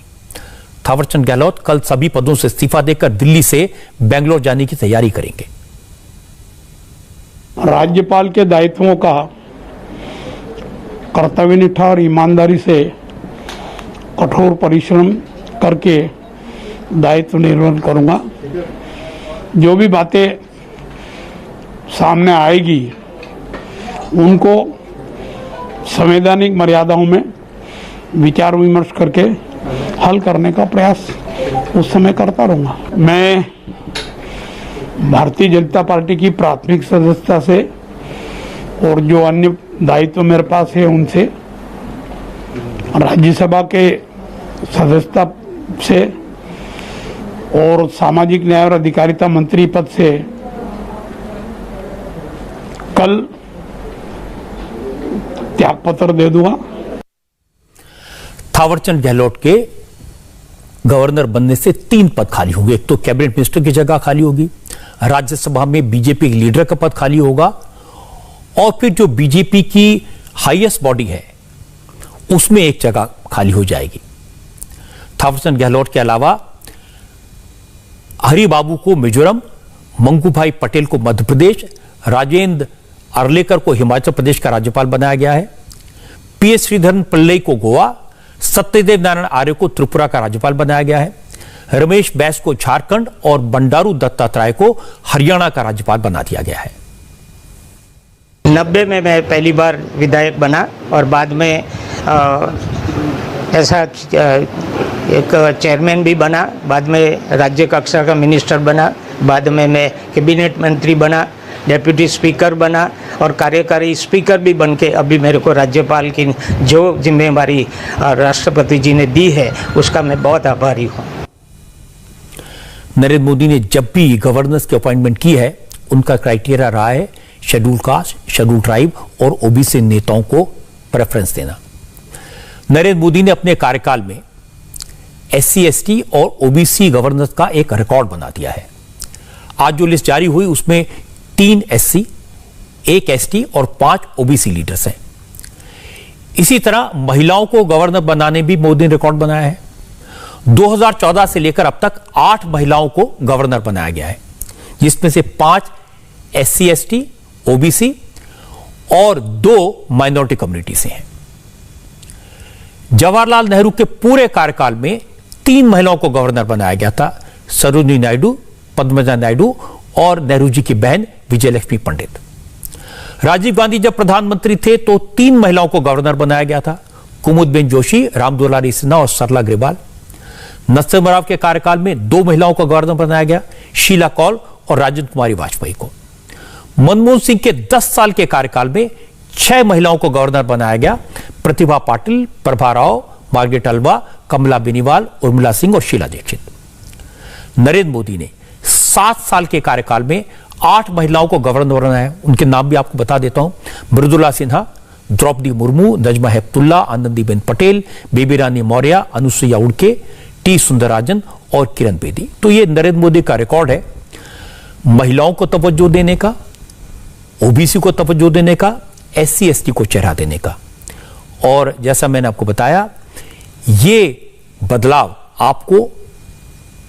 थावरचंद गहलोत कल सभी पदों से इस्तीफा देकर दिल्ली से बेंगलोर जाने की तैयारी करेंगे। राज्यपाल के दायित्वों का कर्तव्यनिष्ठा और ईमानदारी से कठोर परिश्रम करके दायित्व निर्वहन करूंगा। जो भी बातें सामने आएगी उनको संवैधानिक मर्यादाओं में विचार विमर्श करके हल करने का प्रयास उस समय करता रहूँगा। मैं भारतीय जनता पार्टी की प्राथमिक सदस्यता से और जो अन्य दायित्व मेरे पास है उनसे, राज्यसभा के सदस्यता से और सामाजिक न्याय और अधिकारिता मंत्री पद से कल त्यागपत्र दे दूंगा। थावरचंद गहलोत के गवर्नर बनने से 3 पद खाली होंगे। एक तो कैबिनेट मिनिस्टर की जगह खाली होगी, राज्यसभा में बीजेपी के लीडर का पद खाली होगा, और फिर जो बीजेपी की हाईएस्ट बॉडी है उसमें एक जगह खाली हो जाएगी। थावरचंद गहलोत के अलावा हरिबाबू को मिजोरम, मंगूभाई पटेल को मध्य प्रदेश, राजेंद्र अर्लेकर को हिमाचल प्रदेश का राज्यपाल बनाया गया है, पीएस श्रीधरन पिल्लई को गोवा, सत्यदेव नारायण आर्य को त्रिपुरा का राज्यपाल बनाया गया है, रमेश बैस को झारखंड और बंडारू दत्तात्रेय को हरियाणा का राज्यपाल बना दिया गया है। 90 में मैं पहली बार विधायक बना और बाद में ऐसा एक चेयरमैन भी बना, बाद में राज्य कक्षा का मिनिस्टर बना, बाद में मैं कैबिनेट मंत्री बना, डेप्यूटी स्पीकर बना और कार्यकारी स्पीकर भी बन के अभी मेरे को राज्यपाल की जो जिम्मेवारी राष्ट्रपति जी ने दी है उसका मैं बहुत आभारी हूँ। नरेंद्र मोदी ने जब भी गवर्नर्स की अपॉइंटमेंट की है उनका क्राइटेरिया रहा है शेड्यूल कास्ट, शेड्यूल ट्राइब और ओबीसी नेताओं को प्रेफरेंस देना। नरेंद्र मोदी ने अपने कार्यकाल में एससी, एसटी और ओबीसी गवर्नर्स का एक रिकॉर्ड बना दिया है। आज जो लिस्ट जारी हुई उसमें 3 एससी, 1 एसटी और 5 ओबीसी लीडर्स हैं। इसी तरह महिलाओं को गवर्नर बनाने भी मोदी ने रिकॉर्ड बनाया है। 2014 से लेकर अब तक 8 महिलाओं को गवर्नर बनाया गया है, जिसमें से 5 एससी, एसटी, ओबीसी और 2 माइनॉरिटी कम्युनिटी से हैं। जवाहरलाल नेहरू के पूरे कार्यकाल में 3 महिलाओं को गवर्नर बनाया गया था, सरोजिनी नायडू, पद्मजा नायडू और नेहरू जी की बहन विजयलक्ष्मी पंडित। राजीव गांधी जब प्रधानमंत्री थे तो 3 महिलाओं को गवर्नर बनाया गया था, कुमुदबेन जोशी, रामदुलारी सिन्हा और सरला ग्रेवाल। नरसिम्हा राव के कार्यकाल में 2 महिलाओं को गवर्नर बनाया गया, शीला कौल और राजेंद्र कुमारी वाजपेयी को। मनमोहन सिंह के 10 साल के कार्यकाल में 6 महिलाओं को गवर्नर बनाया गया, प्रतिभा पाटिल, प्रभा राव, मार्गरेट अल्वा, कमला बेनीवाल, उर्मिला सिंह और शीला दीक्षित। नरेंद्र मोदी ने 7 साल के कार्यकाल में 8 महिलाओं को गवर्नर बनाया। उनके नाम भी आपको बता देता हूं, मृदुला सिन्हा, द्रौपदी मुर्मू, नजमा हेपतुल्ला, आनंदीबेन पटेल, बेबी रानी मौर्य, अनुसुईया उड़के, टी सुंदरराजन और किरण बेदी। तो ये नरेंद्र मोदी का रिकॉर्ड है महिलाओं को तवज्जो देने का, ओबीसी को तवज्जो देने का, एससी, एसटी को चेहरा देने का। और जैसा मैंने आपको बताया, ये बदलाव आपको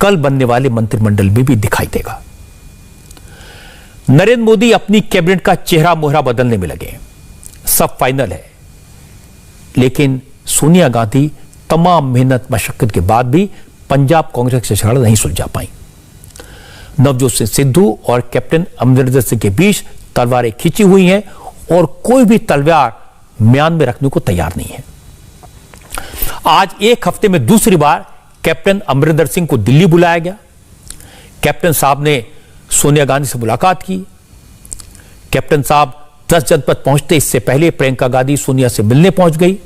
कल बनने वाले मंत्रिमंडल में भी दिखाई देगा। नरेंद्र मोदी अपनी कैबिनेट का चेहरा मोहरा बदलने में लगे, सब फाइनल है, लेकिन सोनिया गांधी तमाम मेहनत मशक्कत के बाद भी पंजाब कांग्रेस से झगड़ा नहीं सुलझा पाई। नवजोत सिंह सिद्धू और कैप्टन अमरिंदर सिंह के बीच तलवारें खींची हुई हैं और कोई भी तलवार म्यान में रखने को तैयार नहीं है। आज एक हफ्ते में दूसरी बार कैप्टन अमरिंदर सिंह को दिल्ली बुलाया गया। कैप्टन साहब ने सोनिया गांधी से मुलाकात की। कैप्टन साहब 10 जनपद पहुंचते इससे पहले प्रियंका गांधी सोनिया से मिलने पहुंच गई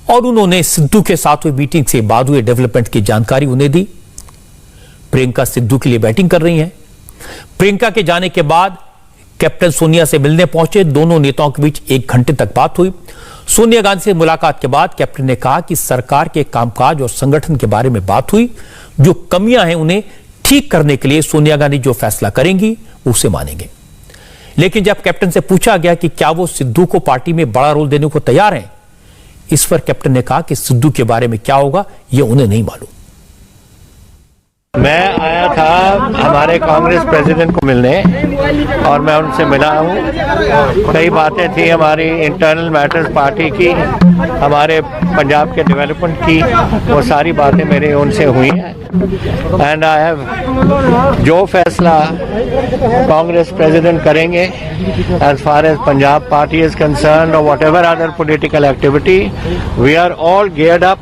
और उन्होंने सिद्धू के साथ हुई मीटिंग से बाद हुए डेवलपमेंट की जानकारी उन्हें दी। प्रियंका सिद्धू के लिए बैटिंग कर रही हैं। प्रियंका के जाने के बाद कैप्टन सोनिया से मिलने पहुंचे। दोनों नेताओं के बीच 1 घंटे तक बात हुई। सोनिया गांधी से मुलाकात के बाद कैप्टन ने कहा कि सरकार के कामकाज और संगठन के बारे में बात हुई। जो कमियां हैं उन्हें ठीक करने के लिए सोनिया गांधी जो फैसला करेंगी उसे मानेंगे। लेकिन जब कैप्टन से पूछा गया कि क्या वो सिद्धू को पार्टी में बड़ा रोल देने को तैयार हैं, इस पर कैप्टन ने कहा कि सिद्धू के बारे में क्या होगा यह उन्हें नहीं मालूम। मैं आया था हमारे कांग्रेस प्रेसिडेंट को मिलने और मैं उनसे मिला हूँ। कई बातें थी हमारी इंटरनल मैटर्स पार्टी की हमारे पंजाब के डेवलपमेंट की, वो सारी बातें मेरे उनसे हुई हैं। एंड आई हैव जो फैसला कांग्रेस प्रेसिडेंट करेंगे as far as Punjab party is concerned और whatever other political activity, we are all geared up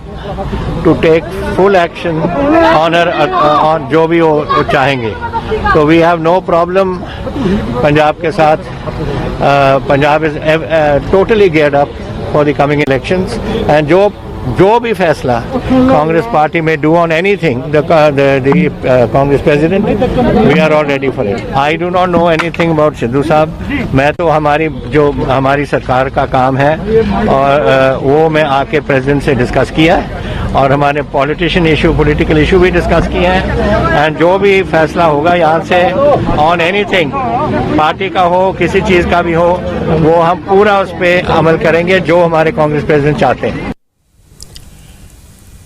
to take full action on जो भी वो चाहेंगे। तो we have no problem Punjab के साथ। Punjab is totally geared up for the coming elections and जो भी फैसला कांग्रेस पार्टी में do on anything the Congress president, we are all ready for it. I do not know anything about Sidhu साहब। मैं तो हमारी सरकार का काम है और वो मैं आके प्रेसिडेंट से डिस्कस किया है और हमारे पॉलिटिकल इशू भी डिस्कस किए हैं। एंड जो भी फैसला होगा यहाँ से ऑन एनीथिंग, पार्टी का हो किसी चीज़ का भी हो, वो हम पूरा उस पर अमल करेंगे जो हमारे कांग्रेस प्रेसिडेंट चाहते हैं।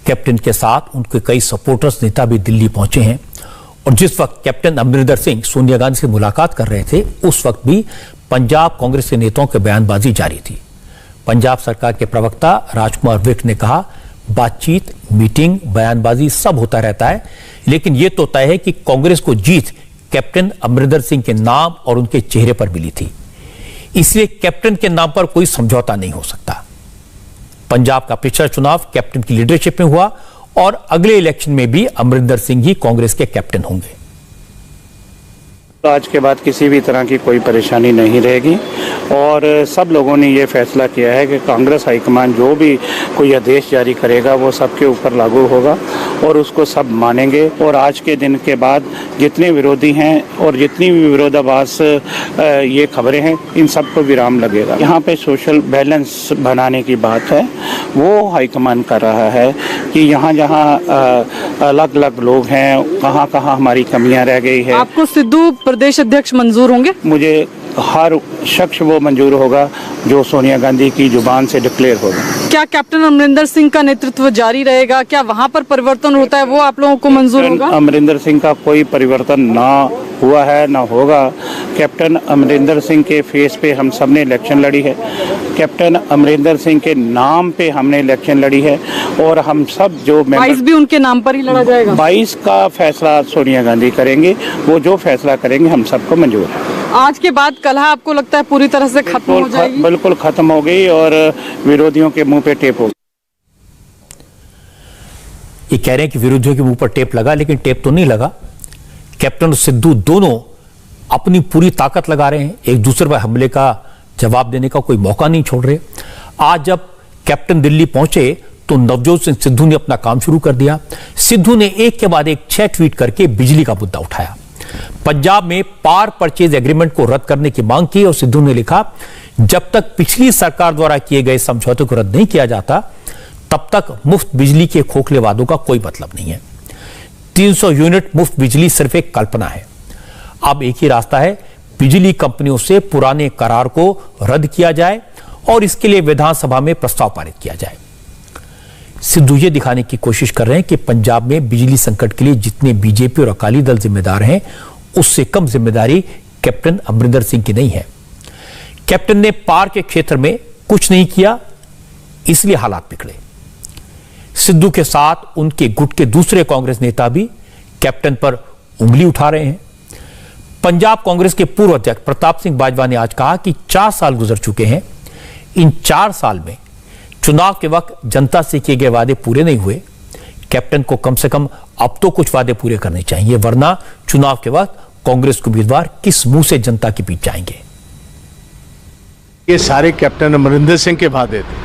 कैप्टन के साथ उनके कई सपोर्टर्स नेता भी दिल्ली पहुंचे हैं और जिस वक्त कैप्टन अमरिंदर सिंह सोनिया गांधी से मुलाकात कर रहे थे उस वक्त भी पंजाब कांग्रेस के नेताओं की बयानबाजी जारी थी। पंजाब सरकार के प्रवक्ता राजकुमार विक ने कहा, बातचीत, मीटिंग, बयानबाजी सब होता रहता है, लेकिन यह तो तय है कि कांग्रेस को जीत कैप्टन अमरिंदर सिंह के नाम और उनके चेहरे पर मिली थी, इसलिए कैप्टन के नाम पर कोई समझौता नहीं हो सकता। पंजाब का पिछला चुनाव कैप्टन की लीडरशिप में हुआ और अगले इलेक्शन में भी अमरिंदर सिंह ही कांग्रेस के कैप्टन होंगे। आज के बाद किसी भी तरह की कोई परेशानी नहीं रहेगी और सब लोगों ने ये फैसला किया है कि कांग्रेस हाईकमान जो भी कोई आदेश जारी करेगा वो सबके ऊपर लागू होगा और उसको सब मानेंगे। और आज के दिन के बाद जितने विरोधी हैं और जितनी भी विरोधाभास ये खबरें हैं, इन सबको विराम लगेगा। यहाँ पे सोशल बैलेंस बनाने की बात है, वो हाईकमान कर रहा है कि यहाँ जहाँ अलग अलग लोग हैं, कहाँ कहाँ हमारी कमियाँ रह गई है। आपको सिद्धू प्रदेश अध्यक्ष मंजूर होंगे? मुझे हर शख्स वो मंजूर होगा जो सोनिया गांधी की जुबान से डिक्लेयर होगा। क्या कैप्टन अमरिंदर सिंह का नेतृत्व जारी रहेगा? क्या वहाँ पर परिवर्तन होता है वो आप लोगों को मंजूर होगा? अमरिंदर सिंह का कोई परिवर्तन ना हुआ है ना होगा। कैप्टन अमरिंदर सिंह के फेस पे हम सब ने इलेक्शन लड़ी है, कैप्टन अमरिंदर सिंह के नाम पे हमने इलेक्शन लड़ी है और हम सब जो 22 भी उनके नाम पर ही लड़ा जाएगा। 22 का फैसला सोनिया गांधी करेंगे, वो जो फैसला करेंगे हम सबको मंजूर है। आज के बाद कलह आपको लगता है पूरी तरह से खत्म हो जाएगी? बिल्कुल खत्म हो गई और विरोधियों के मुंह पे टेप हो गई। ये कह रहे हैं कि विरोधियों के मुंह पर टेप लगा, लेकिन टेप तो नहीं लगा। कैप्टन और सिद्धू दोनों अपनी पूरी ताकत लगा रहे हैं, एक दूसरे पर हमले का जवाब देने का कोई मौका नहीं छोड़ रहे। आज जब कैप्टन दिल्ली पहुंचे तो नवजोत सिंह सिद्धू ने अपना काम शुरू कर दिया। सिद्धू ने एक के बाद एक 6 ट्वीट करके बिजली का मुद्दा उठाया, पंजाब में पार परचेज एग्रीमेंट को रद्द करने की मांग की और सिद्धू ने लिखा, जब तक पिछली सरकार द्वारा किए गए समझौते को रद्द नहीं किया जाता तब तक मुफ्त बिजली के खोखले वादों का कोई मतलब नहीं है। 300 यूनिट मुफ्त बिजली सिर्फ एक कल्पना है। अब एक ही रास्ता है, बिजली कंपनियों से पुराने करार को रद्द किया जाए और इसके लिए विधानसभा में प्रस्ताव पारित किया जाए। सिद्धू ये दिखाने की कोशिश कर रहे हैं कि पंजाब में बिजली संकट के लिए जितने बीजेपी और अकाली दल जिम्मेदार हैं, उससे कम जिम्मेदारी कैप्टन अमरिंदर सिंह की नहीं है। कैप्टन ने पार के क्षेत्र में कुछ नहीं किया, इसलिए हालात बिगड़े। सिद्धू के साथ उनके गुट के दूसरे कांग्रेस नेता भी कैप्टन पर उंगली उठा रहे हैं। पंजाब कांग्रेस के पूर्व अध्यक्ष प्रताप सिंह बाजवा ने आज कहा कि 4 साल गुजर चुके हैं, इन 4 साल में चुनाव के वक्त जनता से किए गए वादे पूरे नहीं हुए। कैप्टन को कम से कम अब तो कुछ वादे पूरे करने चाहिए, वरना चुनाव के वक्त कांग्रेस के उम्मीदवार किस मुंह से जनता के बीच जाएंगे। ये सारे कैप्टन अमरिंदर सिंह के वादे थे,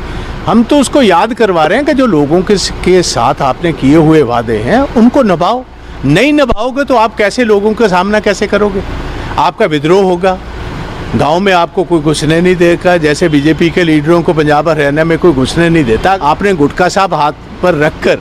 हम तो उसको याद करवा रहे हैं कि जो लोगों के साथ आपने किए हुए वादे हैं उनको निभाओ। नहीं निभाओगे तो आप कैसे लोगों का सामना कैसे करोगे? आपका विद्रोह होगा, गांव में आपको कोई घुसने नहीं देगा, जैसे बीजेपी के लीडरों को पंजाब हरियाणा में कोई घुसने नहीं देता। आपने गुटखा साहब हाथ पर रखकर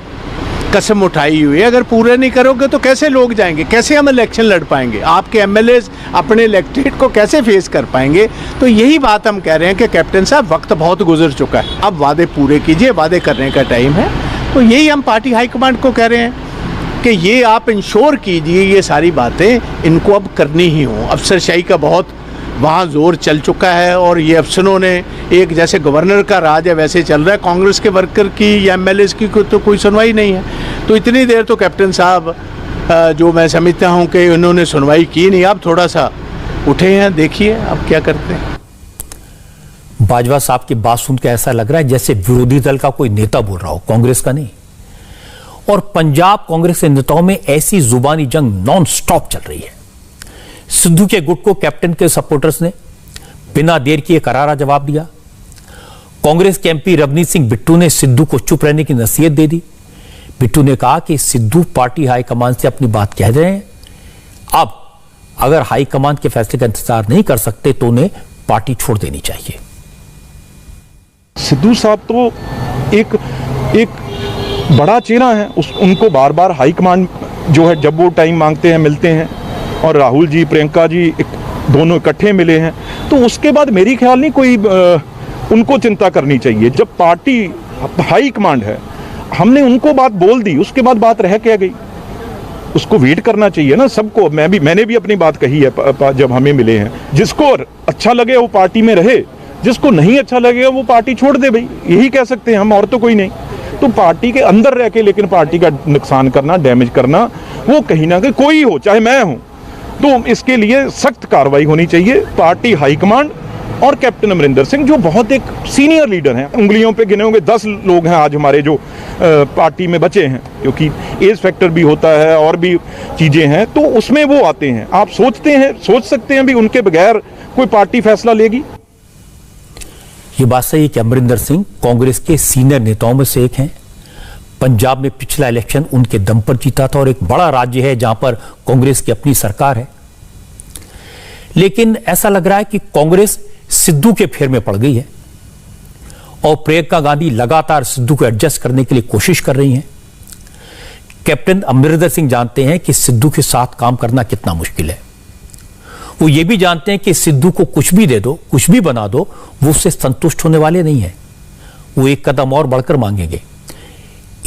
कसम उठाई हुई है, अगर पूरे नहीं करोगे तो कैसे लोग जाएंगे, कैसे हम इलेक्शन लड़ पाएंगे, आपके एमएलए अपने इलेक्टेड को कैसे फेस कर पाएंगे? तो यही बात हम कह रहे हैं कि कैप्टन साहब वक्त बहुत गुजर चुका है, अब वादे पूरे कीजिए, वादे करने का टाइम है। तो यही हम पार्टी हाईकमांड को कह रहे हैं कि ये आप इंश्योर कीजिए, ये सारी बातें इनको अब करनी ही हो। अफसरशाही का बहुत वहाँ जोर चल चुका है और ये अफसरों ने एक जैसे गवर्नर का राज है वैसे चल रहा है। कांग्रेस के वर्कर की या एमएलए की तो कोई सुनवाई नहीं है। तो इतनी देर तो कैप्टन साहब जो मैं समझता हूँ कि उन्होंने सुनवाई की नहीं, अब थोड़ा सा उठे हैं, देखिए अब क्या करते हैं। बाजवा साहब की बात सुन के ऐसा लग रहा है जैसे विरोधी दल का कोई नेता बोल रहा हो, कांग्रेस का नहीं। और पंजाब कांग्रेस के नेताओं में ऐसी जुबानी जंग नॉन स्टॉप चल रही है। सिद्धू के गुट को कैप्टन के सपोर्टर्स ने बिना देर किए करारा जवाब दिया। कांग्रेस के एमपी रवनीत सिंह बिट्टू ने सिद्धू को चुप रहने की नसीहत दे दी। बिट्टू ने कहा कि सिद्धू पार्टी हाईकमान से अपनी बात कह रहे हैं, अब अगर हाईकमान के फैसले का इंतजार नहीं कर सकते तो उन्हें पार्टी छोड़ देनी चाहिए। सिद्धू साहब तो एक बड़ा चेहरा है, उनको बार बार हाईकमान जो है जब वो टाइम मांगते हैं मिलते हैं, और राहुल जी प्रियंका जी दोनों इकट्ठे मिले हैं, तो उसके बाद मेरी ख्याल नहीं कोई उनको चिंता करनी चाहिए। जब पार्टी हाई कमांड है, हमने उनको बात बोल दी, उसके बाद बात रह क्या गई, उसको वेट करना चाहिए ना सबको। मैंने भी अपनी बात कही है जब हमें मिले हैं, जिसको अच्छा लगे वो पार्टी में रहे, जिसको नहीं अच्छा लगेगा वो पार्टी छोड़ दे, भाई यही कह सकते हैं हम, और तो कोई नहीं। तो पार्टी के अंदर रह के लेकिन पार्टी का नुकसान करना, डैमेज करना, वो कहीं ना कहीं कोई हो, चाहे मैं हूं, तो इसके लिए सख्त कार्रवाई होनी चाहिए। पार्टी हाईकमांड और कैप्टन अमरिंदर सिंह जो बहुत एक सीनियर लीडर हैं, उंगलियों पे गिने होंगे 10 लोग हैं आज हमारे जो पार्टी में बचे हैं, क्योंकि एज फैक्टर भी होता है और भी चीज़ें हैं, तो उसमें वो आते हैं। आप सोच सकते हैं भी उनके बगैर कोई पार्टी फैसला लेगी? ये बात सही है कि अमरिंदर सिंह कांग्रेस के सीनियर नेताओं में से एक हैं। पंजाब में पिछला इलेक्शन उनके दम पर जीता था और एक बड़ा राज्य है जहां पर कांग्रेस की अपनी सरकार है। लेकिन ऐसा लग रहा है कि कांग्रेस सिद्धू के फेर में पड़ गई है और प्रियंका गांधी लगातार सिद्धू को एडजस्ट करने के लिए कोशिश कर रही हैं। कैप्टन अमरिंदर सिंह जानते हैं कि सिद्धू के साथ काम करना कितना मुश्किल है। वो ये भी जानते हैं कि सिद्धू को कुछ भी दे दो, कुछ भी बना दो, वो उससे संतुष्ट होने वाले नहीं है, वो एक कदम और बढ़कर मांगेंगे।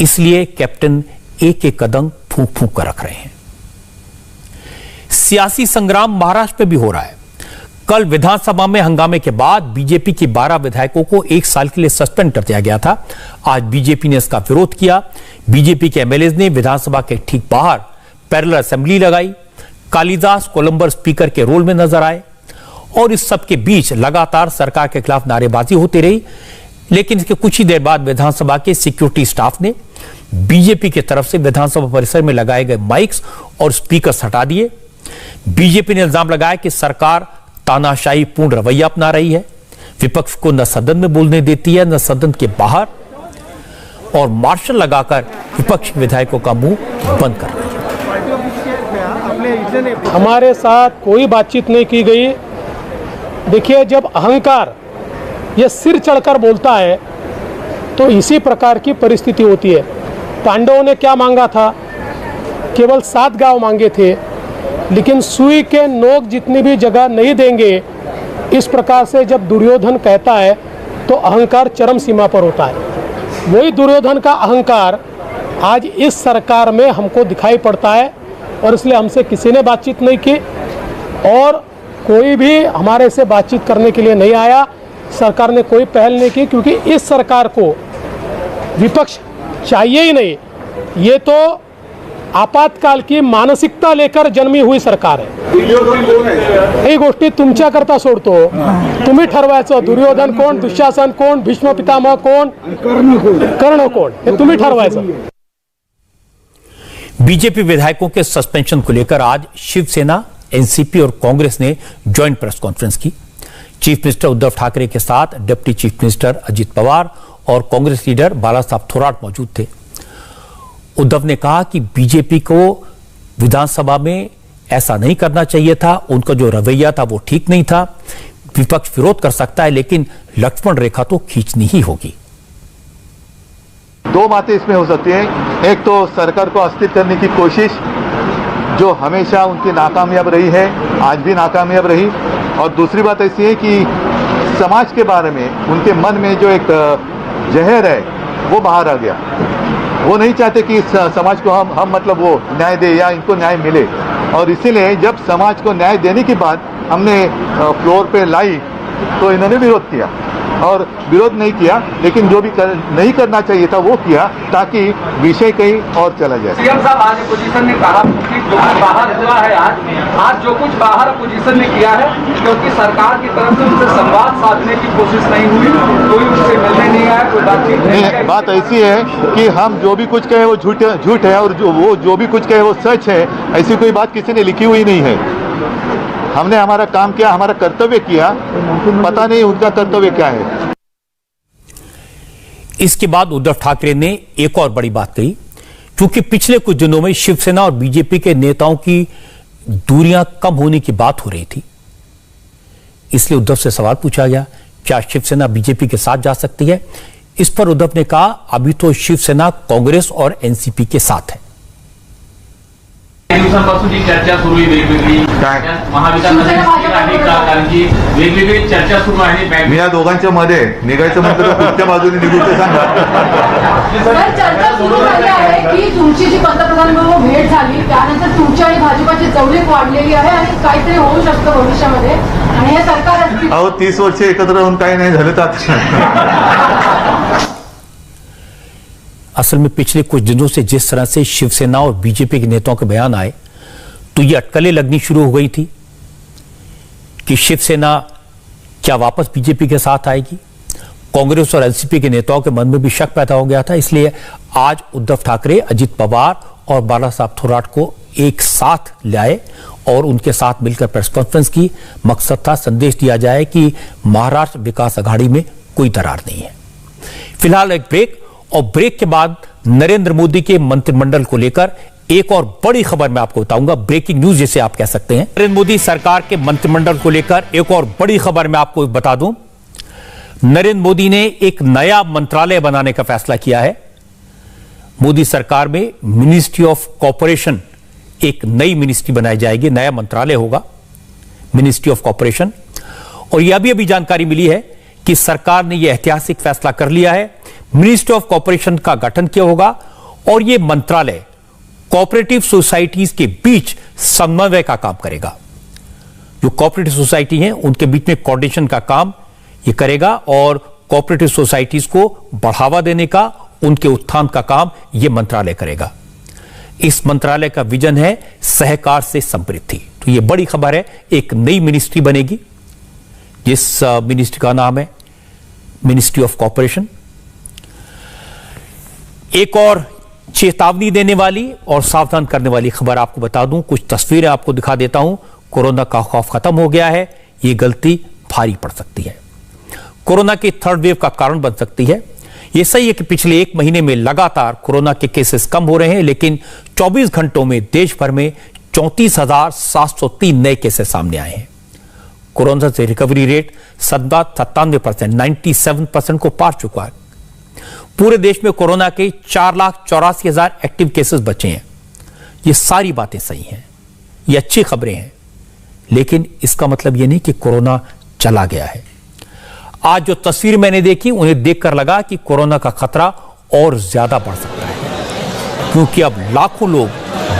इसलिए कैप्टन एक एक कदम फूंक फूंक कर रख रहे हैं। सियासी संग्राम महाराष्ट्र में भी हो रहा है। कल विधानसभा में हंगामे के बाद बीजेपी के 12 विधायकों को 1 साल के लिए सस्पेंड कर दिया गया था। आज बीजेपी ने इसका विरोध किया। बीजेपी के एमएलए ने विधानसभा के ठीक बाहर पैरेलल असेंबली लगाई। कालिदास कोलंबर स्पीकर के रोल में नजर आए और इस सब के बीच लगातार सरकार के खिलाफ नारेबाजी होती रही। लेकिन इसके कुछ ही देर बाद विधानसभा के सिक्योरिटी स्टाफ ने बीजेपी की तरफ से विधानसभा परिसर में लगाए गए माइक्स और स्पीकर्स हटा दिए। बीजेपी ने इल्जाम लगाया कि सरकार तानाशाही पूर्ण रवैया अपना रही है, विपक्ष को न सदन में बोलने देती है न सदन के बाहर, और मार्शल लगाकर विपक्ष विधायकों का मुंह बंद कर रही है। हमारे साथ कोई बातचीत नहीं की गई। देखिए, जब अहंकार ये सिर चढ़कर बोलता है तो इसी प्रकार की परिस्थिति होती है। पांडवों ने क्या मांगा था? केवल 7 गांव मांगे थे, लेकिन सुई के नोक जितनी भी जगह नहीं देंगे, इस प्रकार से जब दुर्योधन कहता है तो अहंकार चरम सीमा पर होता है। वही दुर्योधन का अहंकार आज इस सरकार में हमको दिखाई पड़ता है, और इसलिए हमसे किसी ने बातचीत नहीं की और कोई भी हमारे से बातचीत करने के लिए नहीं आया। सरकार ने कोई पहल नहीं की, क्योंकि इस सरकार को विपक्ष चाहिए ही नहीं। ये तो आपातकाल की मानसिकता लेकर जन्मी हुई सरकार है। ही गोष्टी तुमच्या करता सोडतो, तुम्ही ठरवायचं दुर्योधन कोण, दुःशासन कोण, भीष्म पितामह कोण, कर्ण कोण, हे तुम्ही ठरवायचं। बीजेपी विधायकों के सस्पेंशन को लेकर आज शिवसेना, एनसीपी और कांग्रेस ने ज्वाइंट प्रेस कॉन्फ्रेंस की। चीफ मिनिस्टर उद्धव ठाकरे के साथ deputy chief minister Ajit Pawar और कांग्रेस लीडर बालासाहब थोराट मौजूद थे। उद्धव ने कहा कि बीजेपी को विधानसभा में ऐसा नहीं करना चाहिए था, उनका जो रवैया था वो ठीक नहीं था। विपक्ष विरोध कर सकता है, लेकिन लक्ष्मण रेखा तो खींचनी ही होगी। 2 बातें इसमें हो सकती हैं। एक तो सरकार को अस्थिर करने की कोशिश, जो हमेशा उनकी नाकामयाब रही है, आज भी नाकामयाब रही। और दूसरी बात ऐसी है कि समाज के बारे में उनके मन में जो एक जहर है वो बाहर आ गया। वो नहीं चाहते कि समाज को हम मतलब वो न्याय दे या इनको न्याय मिले। और इसीलिए जब समाज को न्याय देने की बात हमने फ्लोर पे लाई तो इन्होंने विरोध किया, और विरोध नहीं किया, लेकिन जो भी नहीं करना चाहिए था वो किया, ताकि विषय कहीं और चला जाए। सीएम साहब आज अपोजिशन ने कहा कि जो कुछ बाहर हुआ है आज जो कुछ बाहर अपोजिशन ने किया है, क्योंकि सरकार की तरफ से उनसे संवाद साधने की कोशिश नहीं हुई, कोई उनसे मिलने नहीं आया, कोई बातचीत नहीं। बात ऐसी है कि हम जो भी कुछ कहे वो झूठ है, और जो भी कुछ कहे वो सच है। ऐसी कोई बात किसी ने लिखी हुई नहीं है। हमने हमारा काम किया, हमारा कर्तव्य किया, पता नहीं उनका कर्तव्य क्या है। इसके बाद उद्धव ठाकरे ने एक और बड़ी बात कही, क्योंकि पिछले कुछ दिनों में शिवसेना और बीजेपी के नेताओं की दूरियां कम होने की बात हो रही थी। इसलिए उद्धव से सवाल पूछा गया, क्या शिवसेना बीजेपी के साथ जा सकती है? इस पर उद्धव ने कहा, अभी तो शिवसेना कांग्रेस और एनसीपी के साथ है। दिवसांपासून जी चर्चा सुरू आहे वेगवेगळी महाविकास आघाडी कारण की वेगवेगळी चर्चा सुरू आहे। मी या दोघांच्या मध्ये निघायचं म्हटलं तर कुठच्या बाजूने निघू ते सांगा। चर्चा सुरू झाली आहे की तुमची जी पंतप्रधानांबरोबर भेट झाली त्यानंतर तुमची आणि भाजपाची जवळीक वाढलेली आहे आणि काहीतरी होऊ शकतं भविष्यामध्ये, आणि हे सरकार अहो 30 वर्ष एकत्र राहून काही नाही झालं तर असल में पिछले कुछ दिनों से जिस तरह से शिवसेना और बीजेपी के नेताओं के बयान आए तो ये अटकलें लगनी शुरू हो गई थी कि शिवसेना क्या वापस बीजेपी के साथ आएगी। कांग्रेस और एनसीपी के नेताओं के मन में भी शक पैदा हो गया था। इसलिए आज उद्धव ठाकरे अजित पवार और बाला साहब थोराट को एक साथ लाए और उनके साथ मिलकर प्रेस कॉन्फ्रेंस की। मकसद था संदेश दिया जाए कि महाराष्ट्र विकास अघाड़ी में कोई दरार नहीं है। फिलहाल एक ब्रेक, और ब्रेक के बाद नरेंद्र मोदी के मंत्रिमंडल को लेकर एक और बड़ी खबर मैं आपको बताऊंगा, ब्रेकिंग न्यूज जिसे आप कह सकते हैं। नरेंद्र मोदी सरकार के मंत्रिमंडल को लेकर एक और बड़ी खबर मैं आपको बता दूं, नरेंद्र मोदी ने एक नया मंत्रालय बनाने का फैसला किया है। मोदी सरकार में मिनिस्ट्री ऑफ कॉरपोरेशन, एक नई मिनिस्ट्री बनाई जाएगी, नया मंत्रालय होगा मिनिस्ट्री ऑफ कॉरपोरेशन। और यह भी अभी जानकारी मिली है कि सरकार ने यह ऐतिहासिक फैसला कर लिया है, मिनिस्ट्री ऑफ कॉरपोरेशन का गठन किया होगा और यह मंत्रालय कोऑपरेटिव सोसाइटीज के बीच समन्वय का काम करेगा। जो कोऑपरेटिव सोसाइटी हैं उनके बीच में कोऑर्डिनेशन का काम यह करेगा और कोऑपरेटिव सोसाइटीज को बढ़ावा देने का, उनके उत्थान का काम यह मंत्रालय करेगा। इस मंत्रालय का विजन है सहकार से समृद्धि। तो यह बड़ी खबर है, एक नई मिनिस्ट्री बनेगी जिस मिनिस्ट्री का नाम है मिनिस्ट्री ऑफ कॉरपोरेशन। एक और चेतावनी देने वाली और सावधान करने वाली खबर आपको बता दूं, कुछ तस्वीरें आपको दिखा देता हूं। कोरोना का खौफ खत्म हो गया है, यह गलती भारी पड़ सकती है, कोरोना की थर्ड वेव का कारण बन सकती है। यह सही है कि पिछले एक महीने में लगातार कोरोना के केसेस कम हो रहे हैं, लेकिन 24 घंटों में देश भर में 34,703 नए केसेस सामने आए हैं। कोरोना से रिकवरी रेट 97%, 97% को पार चुका है। पूरे देश में कोरोना के 4,84,000 एक्टिव केसेस बचे हैं। ये सारी बातें सही हैं, ये अच्छी खबरें हैं, लेकिन इसका मतलब ये नहीं कि कोरोना चला गया है। आज जो तस्वीर मैंने देखी उन्हें देखकर लगा कि कोरोना का खतरा और ज्यादा बढ़ सकता है, क्योंकि अब लाखों लोग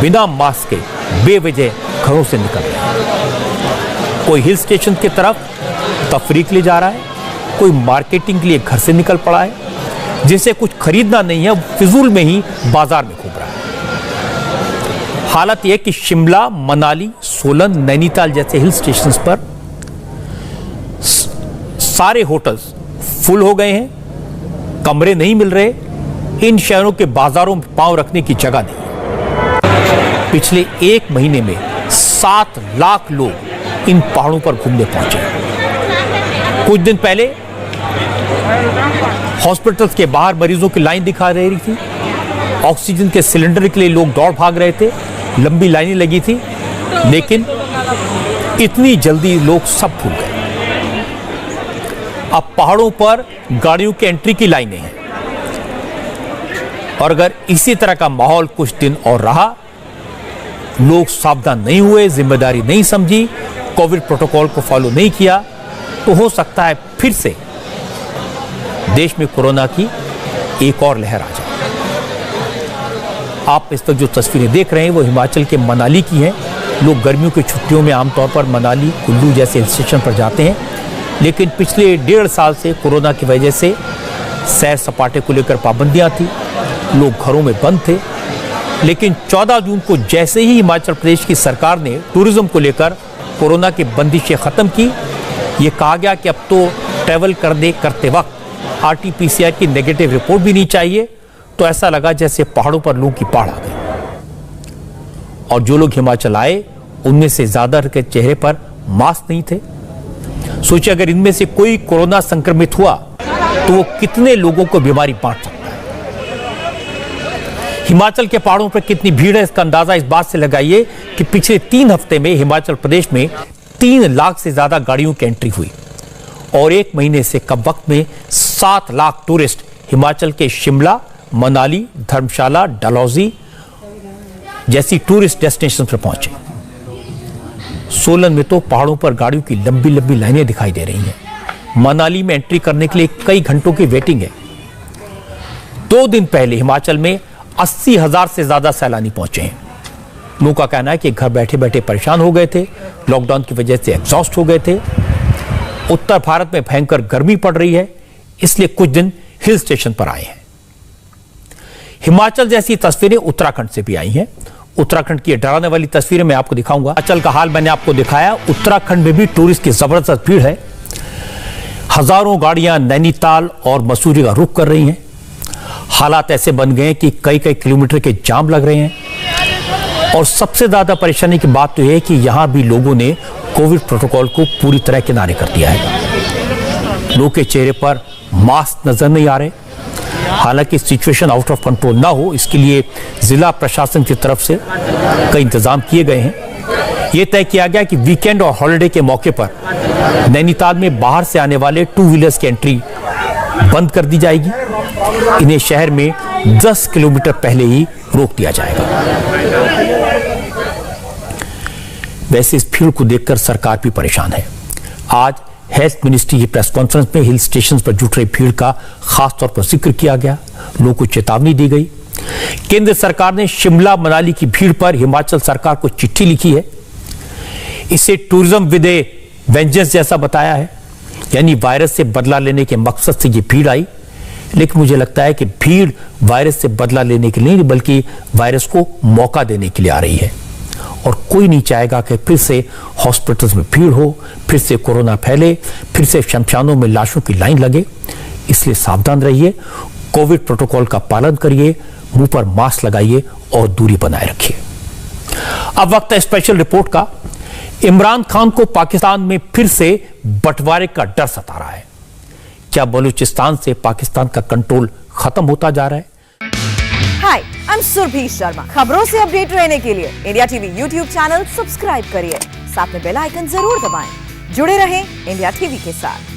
बिना मास्क के बेवजह घरों से निकल रहे हैं। कोई हिल स्टेशन की तरफ तफरीक के लिए जा रहा है, कोई मार्केटिंग के लिए घर से निकल पड़ा है, जिसे कुछ खरीदना नहीं है फिजूल में ही बाजार में घूम रहा है। हालत यह कि शिमला, मनाली, सोलन, नैनीताल जैसे हिल स्टेशंस पर सारे होटल्स फुल हो गए हैं, कमरे नहीं मिल रहे। इन शहरों के बाजारों में पांव रखने की जगह नहीं। पिछले एक महीने में 7 लाख लोग इन पहाड़ों पर घूमने पहुंचे। कुछ दिन पहले हॉस्पिटल्स के बाहर मरीजों की लाइन दिखा रही थी, ऑक्सीजन के सिलेंडर के लिए लोग दौड़ भाग रहे थे, लंबी लाइनें लगी थी, लेकिन इतनी जल्दी लोग सब भूल गए। अब पहाड़ों पर गाड़ियों की एंट्री की लाइनें हैं, और अगर इसी तरह का माहौल कुछ दिन और रहा, लोग सावधान नहीं हुए, जिम्मेदारी नहीं समझी, कोविड प्रोटोकॉल को फॉलो नहीं किया, तो हो सकता है फिर से देश में कोरोना की एक और लहर आ जाए। आप इस तक जो तस्वीरें देख रहे हैं वो हिमाचल के मनाली की हैं, लोग गर्मियों की छुट्टियों में आमतौर पर मनाली, कुल्लू जैसे हिल स्टेशन पर जाते हैं, लेकिन पिछले 1.5 साल से कोरोना की वजह से सैर सपाटे को लेकर पाबंदियां थी, लोग घरों में बंद थे। लेकिन 14 जून को जैसे ही हिमाचल प्रदेश की सरकार ने टूरिज्म को लेकर कोरोना की बंदिशें खत्म की, ये कहा गया कि अब तो ट्रैवल करते वक्त RT-PCR की नेगेटिव रिपोर्ट भी नहीं चाहिए, तो ऐसा लगा जैसे पहाड़ों पर लोगों की बाढ़ आ गई। और जो लोग हिमाचल आए उनमें से ज्यादा के चेहरे पर मास्क नहीं थे। सोचिए अगर इनमें से कोई कोरोना संक्रमित हुआ तो वो कितने लोगों को बीमारी बांट सकता है। हिमाचल के पहाड़ों पर कितनी भीड़ है इसका अंदाजा इस बात से लगाइए कि पिछले 3 हफ्ते में हिमाचल प्रदेश में 3 लाख से ज्यादा गाड़ियों की एंट्री हुई और 1 महीने से कम वक्त में 7 लाख टूरिस्ट हिमाचल के शिमला, मनाली, धर्मशाला, डलहौजी जैसी टूरिस्ट डेस्टिनेशन पर पहुंचे। सोलन में तो पहाड़ों पर गाड़ियों की लंबी लंबी लाइनें दिखाई दे रही हैं। मनाली में एंट्री करने के लिए कई घंटों की वेटिंग है। 2 दिन पहले हिमाचल में 80,000 से ज्यादा सैलानी पहुंचे हैं। लोगों का कहना है कि घर बैठे बैठे परेशान हो गए थे, लॉकडाउन की वजह से एग्जॉस्ट हो गए थे। उत्तर भारत में भयंकर गर्मी पड़ रही है, इसलिए कुछ दिन हिल स्टेशन पर आए हैं। हिमाचल जैसी तस्वीरें उत्तराखंड से भी आई हैं। उत्तराखंड की डराने वाली तस्वीरें मैं आपको दिखाऊंगा। हिमाचल का हाल मैंने आपको दिखाया, उत्तराखंड में भी टूरिस्ट की जबरदस्त भीड़ है। हजारों गाड़ियां नैनीताल और मसूरी का रुख कर रही हैं। हालात ऐसे बन गए कि कई किलोमीटर के जाम लग रहे हैं। और सबसे ज्यादा परेशानी की बात तो यह है कि यहां भी लोगों ने कोविड प्रोटोकॉल को पूरी तरह किनारे कर दिया है। लोगों के चेहरे पर मास्क नजर नहीं आ रहे। हालांकि सिचुएशन आउट ऑफ कंट्रोल ना हो, इसके लिए जिला प्रशासन की तरफ से कई इंतजाम किए गए हैं। यह तय किया गया कि वीकेंड और हॉलिडे के मौके पर नैनीताल में बाहर से आने वाले 2 व्हीलर्स की एंट्री बंद कर दी जाएगी। इन्हें शहर में 10 किलोमीटर पहले ही रोक दिया जाएगा। वैसे इस भीड़ को देखकर सरकार भी परेशान है। आज हेल्थ मिनिस्ट्री की प्रेस कॉन्फ्रेंस में हिल स्टेशन पर जुट रही भीड़ का खास तौर पर जिक्र किया गया। लोगों को चेतावनी दी गई। केंद्र सरकार ने शिमला मनाली की भीड़ पर हिमाचल सरकार को चिट्ठी लिखी है। इसे टूरिज्म विद ए वेंजेंस जैसा बताया है, यानी वायरस से बदला लेने के मकसद से ये भीड़ आई। लेकिन मुझे लगता है कि भीड़ वायरस से बदला लेने के लिए नहीं बल्कि वायरस को मौका देने के लिए आ रही है। और कोई नहीं चाहेगा कि फिर से हॉस्पिटल्स में भीड़ हो, फिर से कोरोना फैले, फिर से शमशानों में लाशों की लाइन लगे। इसलिए सावधान रहिए, कोविड प्रोटोकॉल का पालन करिए, मुंह पर मास्क लगाइए और दूरी बनाए रखिए। अब वक्त है स्पेशल रिपोर्ट का। इमरान खान को पाकिस्तान में फिर से बंटवारे का डर सता रहा है। क्या बलूचिस्तान से पाकिस्तान का कंट्रोल खत्म होता जा रहा है? हाय, आई एम सुरभि शर्मा। खबरों से अपडेट रहने के लिए India TV YouTube channel subscribe करिए, साथ में बेल आइकन जरूर दबाएं। जुड़े रहें इंडिया टीवी के साथ।